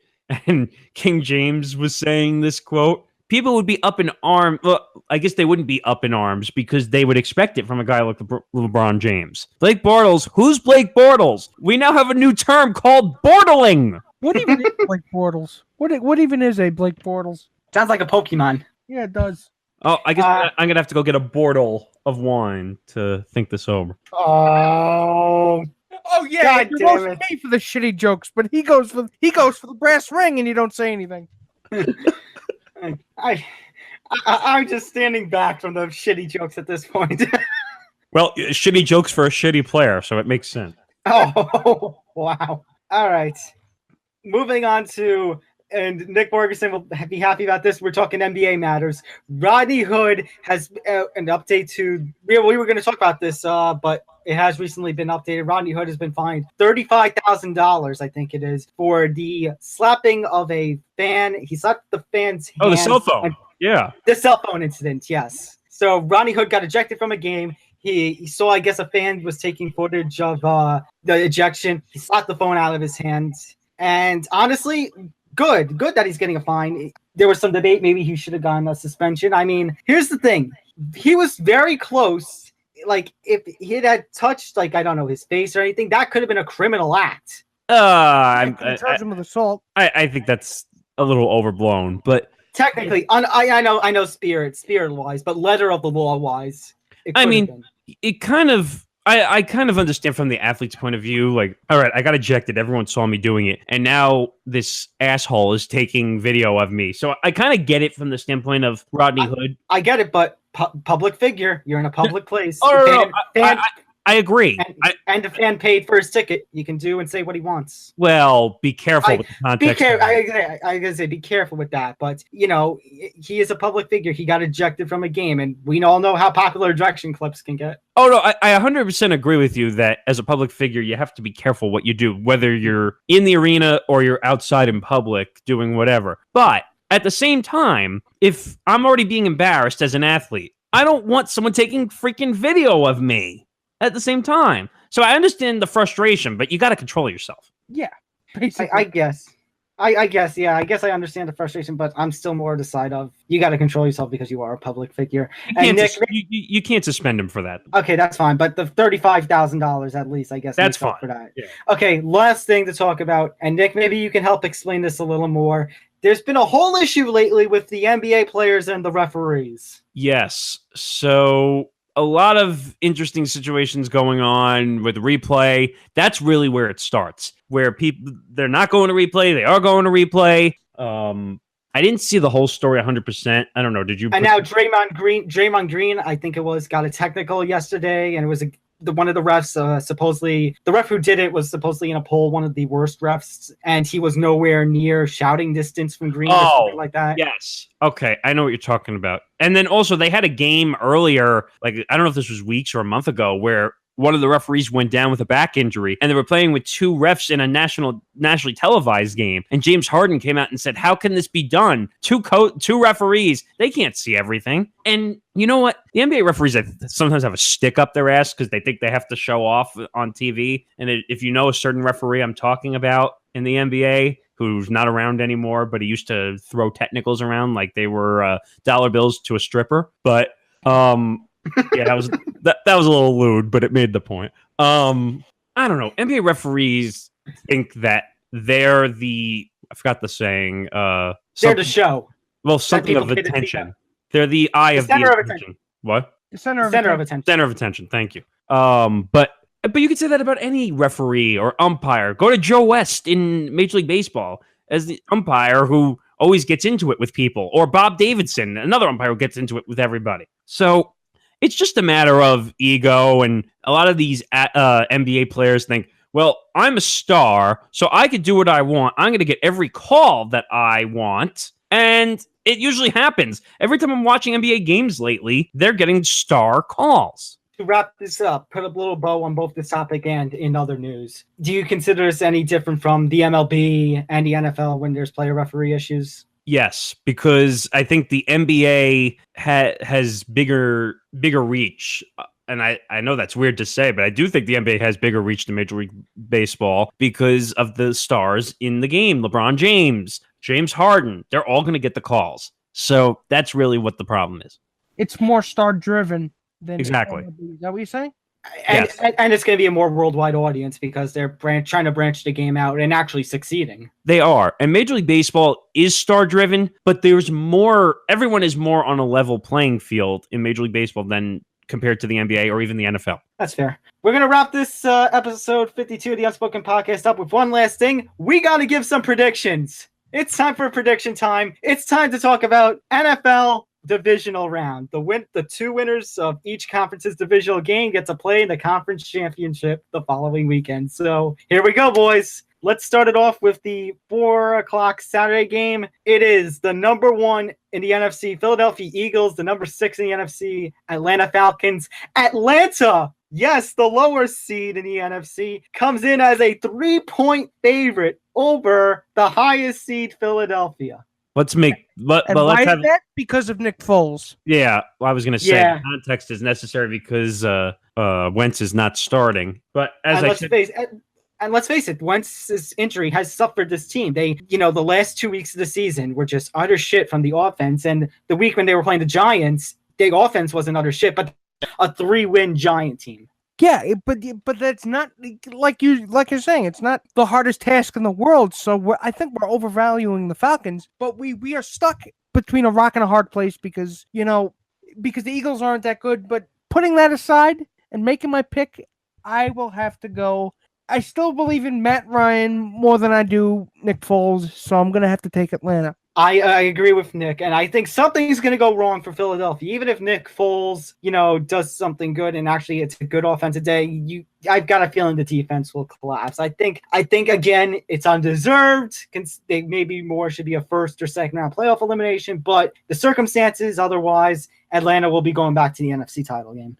and King James was saying this quote, people would be up in arms. Well, I guess they wouldn't be up in arms because they would expect it from a guy like LeBron James. Blake Bortles. Who's Blake Bortles? We now have a new term called bortling. What even is Blake Bortles? What even is a Blake Bortles? Sounds like a Pokemon. Yeah, it does. Oh, I guess I'm going to have to go get a bortle of wine to think this over. Oh yeah, you roast me for the shitty jokes, but he goes for the brass ring, and you don't say anything. I'm just standing back from the shitty jokes at this point. Well, shitty jokes for a shitty player, so it makes sense. Oh wow! All right, moving on to. And Nick Morgasen will be happy about this. We're talking NBA matters. Rodney Hood has an update to. We were going to talk about this, but it has recently been updated. Rodney Hood has been fined $35,000, I think it is, for the slapping of a fan. He slapped the fan's hand. Oh, the cell phone. Yeah. The cell phone incident, yes. So Rodney Hood got ejected from a game. He saw, I guess, a fan was taking footage of the ejection. He slapped the phone out of his hands. And honestly, Good that he's getting a fine. There was some debate. Maybe he should have gotten a suspension. I mean, here's the thing. He was very close. Like, if he had touched, like, I don't know, his face or anything, that could have been a criminal act. I charge him with assault. I think that's a little overblown, but technically, I know spirit-wise, but letter of the law-wise, I mean, it kind of. I kind of understand from the athlete's point of view, like, all right, I got ejected. Everyone saw me doing it. And now this asshole is taking video of me. So I kind of get it from the standpoint of Rodney Hood. I get it, but public figure, you're in a public place. I agree. And the fan paid for his ticket. He can do and say what he wants. Well, be careful with the context. I gotta say, be careful with that. But, you know, he is a public figure. He got ejected from a game, and we all know how popular ejection clips can get. Oh, no, I 100% agree with you that as a public figure, you have to be careful what you do, whether you're in the arena or you're outside in public doing whatever. But at the same time, if I'm already being embarrassed as an athlete, I don't want someone taking freaking video of me at the same time. So I understand the frustration, but you got to control yourself. Yeah, basically. I guess. I guess, yeah. I guess I understand the frustration, but I'm still more the side of you got to control yourself because you are a public figure. You can't suspend him for that. Okay, that's fine. But the $35,000 at least, I guess. That's fine. For that. Yeah. Okay, last thing to talk about. And Nick, maybe you can help explain this a little more. There's been a whole issue lately with the NBA players and the referees. Yes. So a lot of interesting situations going on with replay. That's really where it starts, where they're not going to replay. They are going to replay. I didn't see the whole story 100%. I don't know. Did you? And now Draymond Green, I think it was, got a technical yesterday, and it was one of the refs, supposedly the ref who did it was supposedly in a poll one of the worst refs, and he was nowhere near shouting distance from green or something like that. Yes. Okay, I know what you're talking about. And then also they had a game earlier, like I don't know if this was weeks or a month ago, where one of the referees went down with a back injury, and they were playing with two refs in a nationally televised game. And James Harden came out and said, "How can this be done? Two referees, they can't see everything." And you know what? The NBA referees sometimes have a stick up their ass because they think they have to show off on TV. And if you know a certain referee I'm talking about in the NBA, who's not around anymore, but he used to throw technicals around like they were dollar bills to a stripper. But yeah, that was a little lewd, but it made the point. I don't know. NBA referees think that they're I forgot the saying. They're the show. Well, something of attention. They're the eye of the attention. What? The center of attention. Center of attention. Thank you. But you could say that about any referee or umpire. Go to Joe West in Major League Baseball as the umpire who always gets into it with people, or Bob Davidson, another umpire who gets into it with everybody. So it's just a matter of ego, and a lot of these NBA players think, well, I'm a star, so I could do what I want. I'm going to get every call that I want, and it usually happens. Every time I'm watching NBA games lately, they're getting star calls. To wrap this up, put a little bow on both this topic and in other news. Do you consider this any different from the MLB and the NFL when there's player-referee issues? Yes, because I think the NBA has bigger reach. And I know that's weird to say, but I do think the NBA has bigger reach than Major League Baseball because of the stars in the game. LeBron James, James Harden, they're all going to get the calls. So that's really what the problem is. It's more star-driven than exactly. MLB. Is that what you're saying? And it's going to be a more worldwide audience because they're trying to branch the game out and actually succeeding. They are. And Major League Baseball is star-driven, but there's more. Everyone is more on a level playing field in Major League Baseball than compared to the NBA or even the NFL. That's fair. We're going to wrap this episode 52 of the Unspoken Podcast up with one last thing. We got to give some predictions. It's time for prediction time. It's time to talk about NFL Divisional round. The two winners of each conference's divisional game get to play in the conference championship the following weekend. So here we go, boys. Let's start it off with the 4:00 Saturday game. It is the number 1 in the NFC, Philadelphia Eagles, the number 6 in the NFC, Atlanta Falcons. Atlanta, yes, the lower seed in the NFC, comes in as a 3-point favorite over the highest seed, Philadelphia. Let's have that because of Nick Foles. Yeah, I was going to say the context is necessary because Wentz is not starting. But let's face it, Wentz's injury has suffered this team. They, the last 2 weeks of the season were just utter shit from the offense, and the week when they were playing the Giants, the offense wasn't utter shit, but a 3-win Giant team. Yeah, but that's not like you're saying. It's not the hardest task in the world. So I think we're overvaluing the Falcons. But we are stuck between a rock and a hard place because the Eagles aren't that good. But putting that aside and making my pick, I will have to go. I still believe in Matt Ryan more than I do Nick Foles, so I'm gonna have to take Atlanta. I agree with Nick, and I think something's going to go wrong for Philadelphia. Even if Nick Foles, does something good, and actually it's a good offensive day, I've got a feeling the defense will collapse. I think again, it's undeserved. They maybe more should be a first or second round playoff elimination, but the circumstances otherwise, Atlanta will be going back to the NFC title game.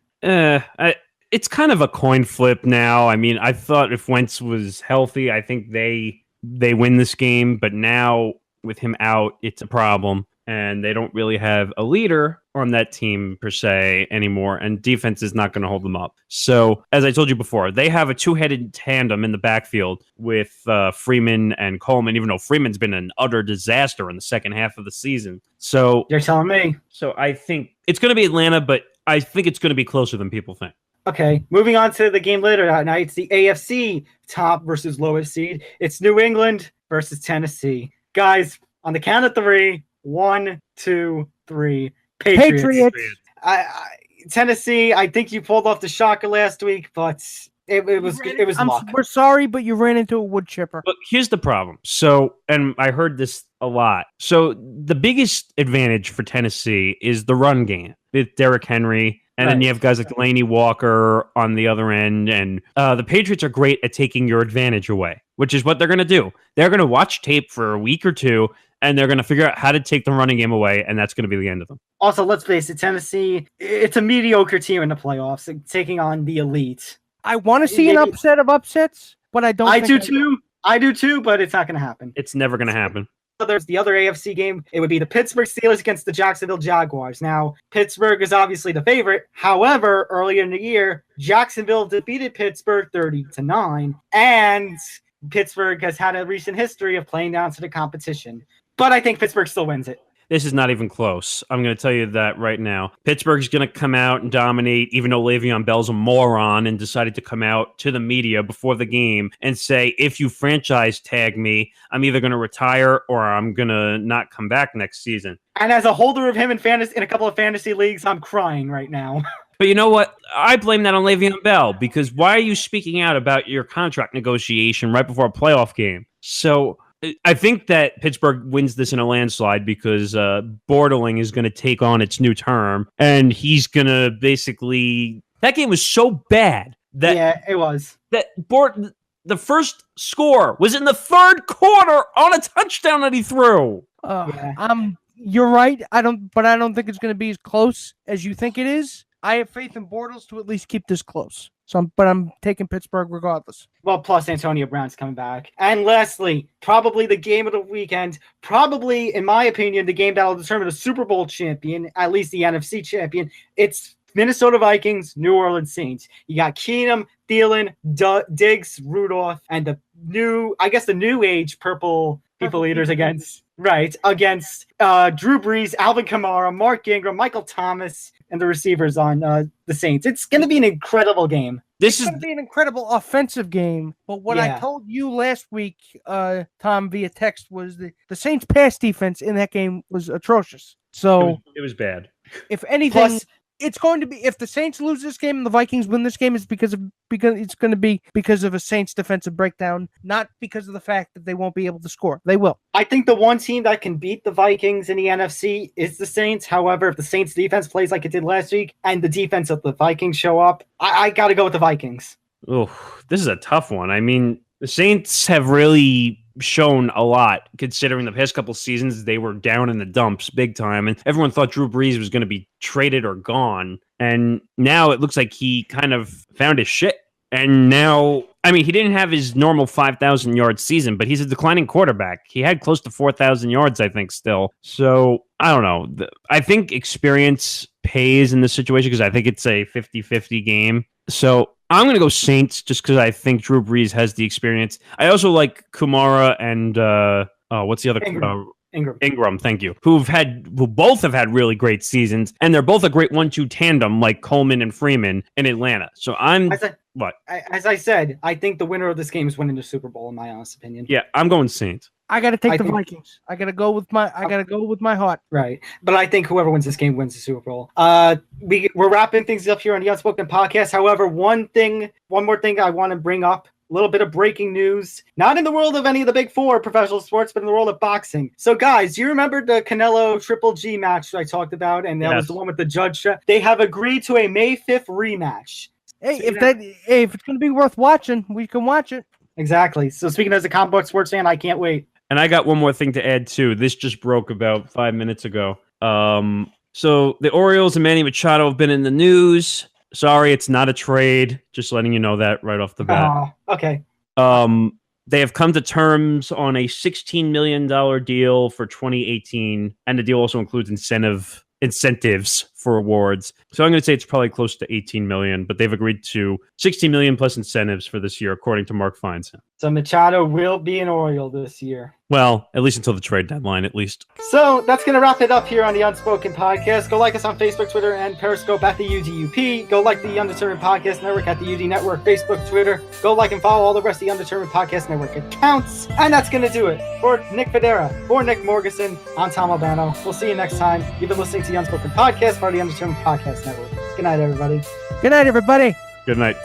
It's kind of a coin flip now. I mean, I thought if Wentz was healthy, I think they win this game, but now with him out, it's a problem, and they don't really have a leader on that team per se anymore, and defense is not going to hold them up. So, as I told you before, they have a two-headed tandem in the backfield with Freeman and Coleman, even though Freeman's been an utter disaster in the second half of the season. So you're telling me. So I think it's going to be Atlanta, but I think it's going to be closer than people think. Okay, moving on to the game later that night. It's the AFC top versus lowest seed. It's New England versus Tennessee. Guys, on the count of 3, 1, 2, 3. Patriots. Tennessee, I think you pulled off the shocker last week, but it was luck. We're sorry, but you ran into a wood chipper. But here's the problem. So, and I heard this a lot. So the biggest advantage for Tennessee is the run game with Derrick Henry. And then you have guys like Delaney Walker on the other end. And the Patriots are great at taking your advantage away, which is what they're going to do. They're going to watch tape for a week or two, and they're going to figure out how to take the running game away, and that's going to be the end of them. Also, let's face it, Tennessee, it's a mediocre team in the playoffs, taking on the elite. I want to see an upset of upsets, but I don't. I do too, but it's not going to happen. It's never going to happen. So there's the other AFC game. It would be the Pittsburgh Steelers against the Jacksonville Jaguars. Now, Pittsburgh is obviously the favorite. However, earlier in the year, Jacksonville defeated Pittsburgh 30-9, and Pittsburgh has had a recent history of playing down to the competition. But I think Pittsburgh still wins it. This is not even close. I'm going to tell you that right now. Pittsburgh's going to come out and dominate, even though Le'Veon Bell's a moron and decided to come out to the media before the game and say, if you franchise tag me, I'm either going to retire or I'm going to not come back next season. And as a holder of him in a couple of fantasy leagues, I'm crying right now. But you know what? I blame that on Le'Veon Bell, because why are you speaking out about your contract negotiation right before a playoff game? So I think that Pittsburgh wins this in a landslide because Bortling is going to take on its new term, and he's going to basically... That game was so bad that... Yeah, it was. That the first score was in the third quarter on a touchdown that he threw. You're right. I don't think it's going to be as close as you think it is. I have faith in Bortles to at least keep this close. But I'm taking Pittsburgh regardless. Well, plus Antonio Brown's coming back. And lastly, probably the game of the weekend, probably, in my opinion, the game that will determine the Super Bowl champion, at least the NFC champion. It's Minnesota Vikings, New Orleans Saints. You got Keenum, Thielen, Diggs, Rudolph, and the new age purple people eaters against Drew Brees, Alvin Kamara, Mark Ingram, Michael Thomas, and the receivers on the Saints. It's going to be an incredible game. It's going to be an incredible offensive game. But what I told you last week, Tom, via text, was the Saints' pass defense in that game was atrocious. So it was bad. If anything, it's going to be, if the Saints lose this game and the Vikings win this game, it's because it's going to be because of a Saints defensive breakdown, not because of the fact that they won't be able to score. They will. I think the one team that can beat the Vikings in the NFC is the Saints. However, if the Saints defense plays like it did last week and the defense of the Vikings show up, I got to go with the Vikings. Oh, this is a tough one. I mean, the Saints have really shown a lot, considering the past couple seasons they were down in the dumps big time, and everyone thought Drew Brees was going to be traded or gone. And now it looks like he kind of found his shit. And now, I mean, he didn't have his normal 5,000-yard season, but he's a declining quarterback. He had close to 4,000 yards, I think, still. So, I don't know. I think experience pays in this situation because I think it's a 50-50 game. So, I'm going to go Saints just because I think Drew Brees has the experience. I also like Kamara and, what's the other? Ingram, thank you. Who both have had really great seasons, and they're both a great 1-2 tandem like Coleman and Freeman in Atlanta. So as I said, I think the winner of this game is winning the Super Bowl, in my honest opinion. Yeah, I'm going Saints. I got to take the Vikings. I got to go with my heart. Right. But I think whoever wins this game wins the Super Bowl. We're wrapping things up here on the Unspoken Podcast. However, one more thing I want to bring up. A little bit of breaking news, not in the world of any of the big four professional sports, but in the world of boxing. So, guys, do you remember the Canelo Triple G match I talked about? And that was the one with the judge. They have agreed to a May 5th rematch. Hey, if it's going to be worth watching, we can watch it. Exactly. So, speaking as a comic book sports fan, I can't wait. And I got one more thing to add, too. This just broke about 5 minutes ago. So, the Orioles and Manny Machado have been in the news. Sorry, it's not a trade. Just letting you know that right off the bat. Okay. They have come to terms on a $16 million deal for 2018, and the deal also includes incentives for awards. So I'm going to say it's probably close to 18 million, but they've agreed to 16 million plus incentives for this year, according to Mark Feinstein. So Machado will be an Oriole this year. Well, at least until the trade deadline, at least. So that's going to wrap it up here on the Unspoken Podcast. Go like us on Facebook, Twitter, and Periscope at the UDUP. Go like the Undetermined Podcast Network at the UD Network, Facebook, Twitter. Go like and follow all the rest of the Undetermined Podcast Network accounts. And that's going to do it. For Nick Fodera, for Nick Morgasen, I'm Tom Albano. We'll see you next time. You've been listening to the Unspoken Podcast, part of the Undetermined Podcast Network. Good night, everybody. Good night, everybody. Good night.